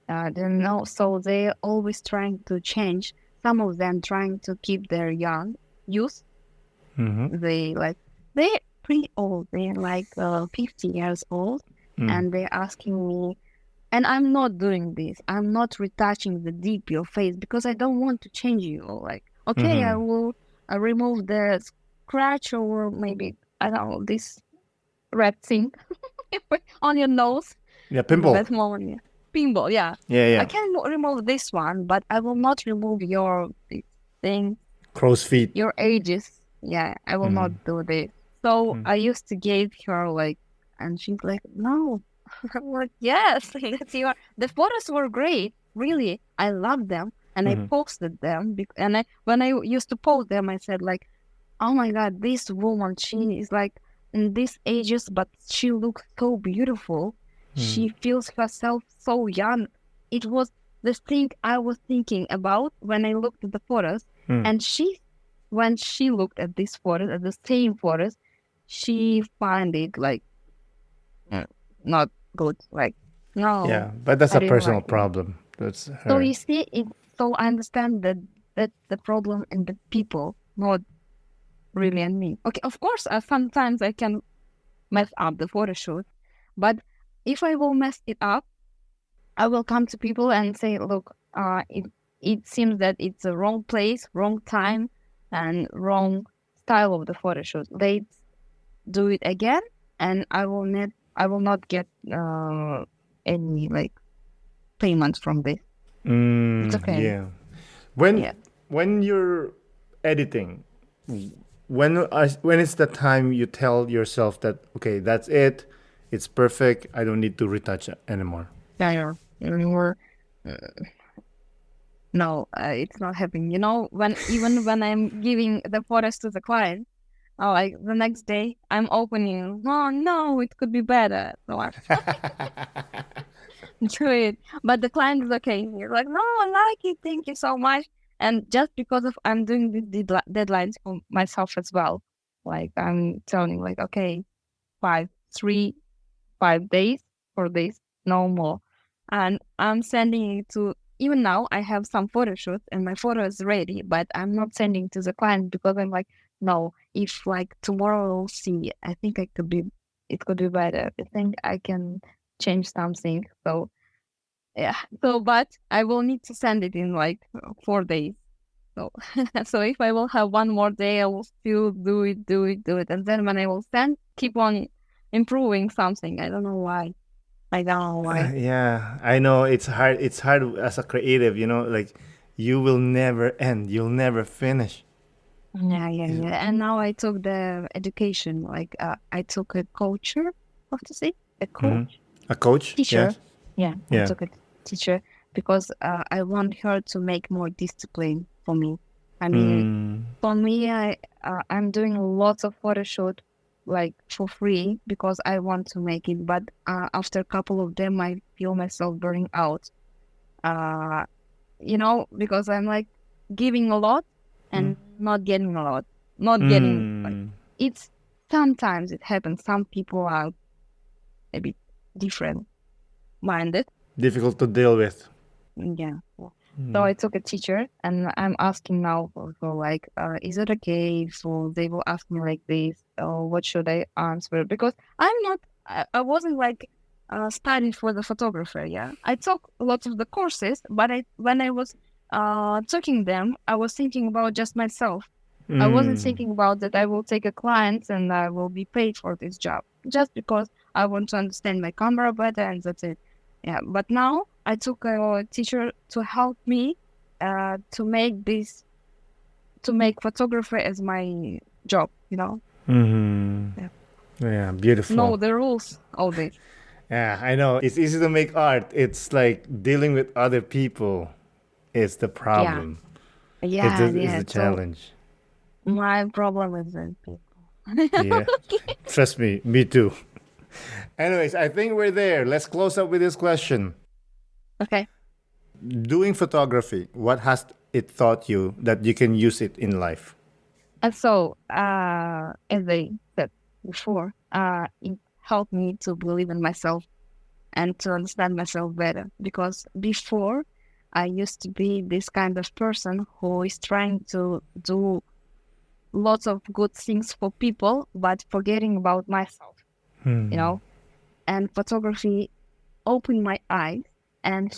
they know, so they're always trying to change. Some of them trying to keep their youth. They're pretty old. They're like 50 years old, and they're asking me. And I'm not doing this. I'm not retouching the deep your face because I don't want to change you. Like, okay, I will remove the scratch or maybe, I don't know, this red thing on your nose. Yeah, In pimple. that moment, yeah. Pimple, yeah. Yeah. I can remove this one, but I will not remove your thing, Crow's feet. your ages. Yeah, I will not do this. So I used to give her like, and she's like, no. I'm like, yes, that's your. The photos were great, really. I love them, and I posted them. And when I used to post them, I said like, oh my god, this woman, she is like in these ages, but she looks so beautiful. She feels herself so young. It was the thing I was thinking about when I looked at the photos, and when she looked at these photos, at the same photos, she found it like not good. Like, no. Yeah, but that's I a didn't personal like it. problem. That's her. So you see, so I understand that the problem in the people, not really in me. Okay, of course, sometimes I can mess up the photo shoot, but if I will mess it up, I will come to people and say, look, it seems that it's the wrong place, wrong time, and wrong style of the photo shoot. Let's do it again, and I will not get any like payment from this. It's okay. Yeah. When Yeah. when you're editing, when is the time you tell yourself that okay, that's it, it's perfect, I don't need to retouch it anymore? Yeah, you're, no, it's not happening. Even when I'm giving the photos to the client, like the next day, I'm opening. Oh no, it could be better. So I do it, but the client is okay. He's like, no, I like it. Thank you so much. And just because of I'm doing these deadlines for myself as well. Like I'm telling, like, okay, 3, 5 days for this, no more. And I'm sending it to, even now, I have some photo shoots and my photo is ready, but I'm not sending to the client because I'm like, no, if like tomorrow I'll see, I think it could be better. I think I can change something. So, yeah. So, but I will need to send it in like 4 days. So, so if I will have one more day, I will still do it. And then when I will send, keep on improving something. I don't know why. I don't know why. Yeah, I know it's hard. It's hard as a creative, like you will never end. You'll never finish. Yeah. And now I took the education, like I took a coacher, how to say, a coach, A coach? teacher. Yes. Yeah, I Yeah. took a teacher because I want her to make more discipline for me. I mean, Mm. for me, I'm doing lots of photo shoot like for free because I want to make it, but after a couple of them, I feel myself burning out. Uh, because I'm like giving a lot and not getting a lot, not getting like Mm. it's sometimes it happens. Some people are a bit different minded. Difficult to deal with. Yeah. So I took a teacher and I'm asking now for like, is it okay? So they will ask me like this, or what should I answer? Because I wasn't like studying for the photographer. Yeah. I took a lot of the courses, but when I was taking them, I was thinking about just myself. I wasn't Mm. thinking about that I will take a client and I will be paid for this job just because I want to understand my camera better and that's it. Yeah, but now I took a teacher to help me to make photography as my job, Mm-hmm. Yeah. Yeah, beautiful. Know the rules, all this. Yeah, I know. It's easy to make art. It's like dealing with other people is the Yeah, problem. yeah, It's yeah. the So challenge. my problem is that Yeah. people. Trust me, me too. Anyways, I think we're there. Let's close up with this question. Okay. Doing photography, what has it taught you that you can use it in life? And so, as I said before, it helped me to believe in myself and to understand myself better. Because before, I used to be this kind of person who is trying to do lots of good things for people, but forgetting about myself, you know. And photography opened my eyes, and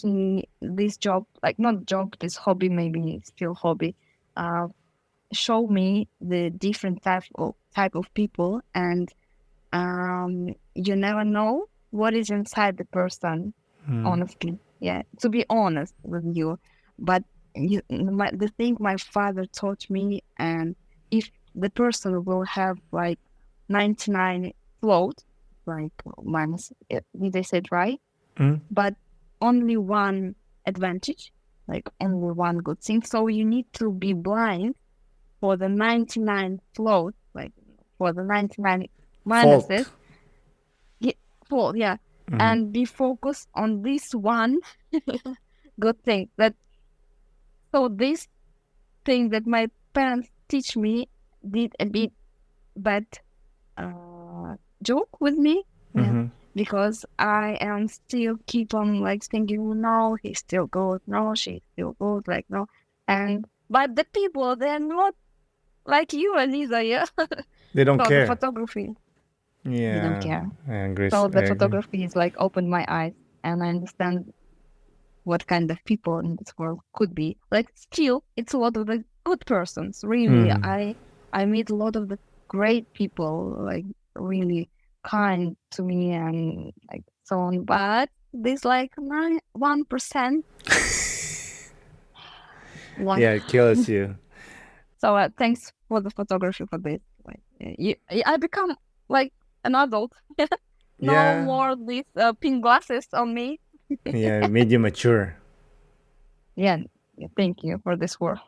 this job, like not job, this hobby, maybe still hobby, uh, show me the different type of people, and you never know what is inside the person. Honestly, yeah, to be honest with you, but the thing my father taught me, and if the person will have like 99 flaws, like minus, did I say it right? But only one advantage, like only one good thing. So you need to be blind for the 99 flaws, like for the 99 minuses, Fault. yeah, fault, yeah, and be focused on this one good thing. This thing that my parents teach me did a bit bad joke with me, yeah, because I am still keep on like thinking, no, he's still good, no, she's still good, like no, and but the people they're not like you, Aziza, yeah. They don't So the care. photography, they don't Yeah, care. I agree. So I the agree. photography is like opened my eyes, and I understand what kind of people in this world could be. Like still, it's a lot of the good persons. Really, I meet a lot of the great people, like really kind to me and like so on. But This like 1%. One. Yeah, it kills you. So thanks for the photography for this. Like, I become like an adult. No Yeah. more these pink glasses on me. Yeah, it made you mature. Yeah, thank you for this word.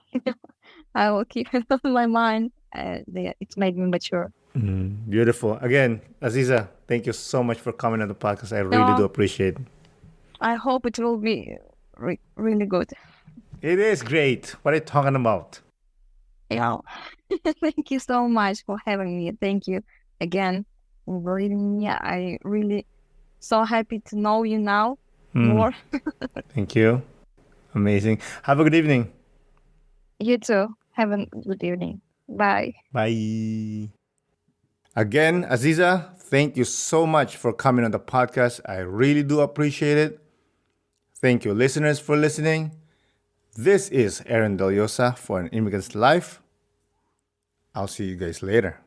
I will keep it on my mind. It's made me mature. Beautiful. Again, Aziza, thank you so much for coming on the podcast. I really No, do appreciate it. I hope it will be really good. It is great. What are you talking about? Yeah. Thank you so much for having me. Thank you again for reading me. I really so happy to know you now more. Thank you. Amazing. Have a good evening. You too. Have a good evening. Bye. Bye. Again, Aziza, thank you so much for coming on the podcast. I really do appreciate it. Thank you, listeners, for listening. This is Aaron Deliosa for An Immigrant's Life. I'll see you guys later.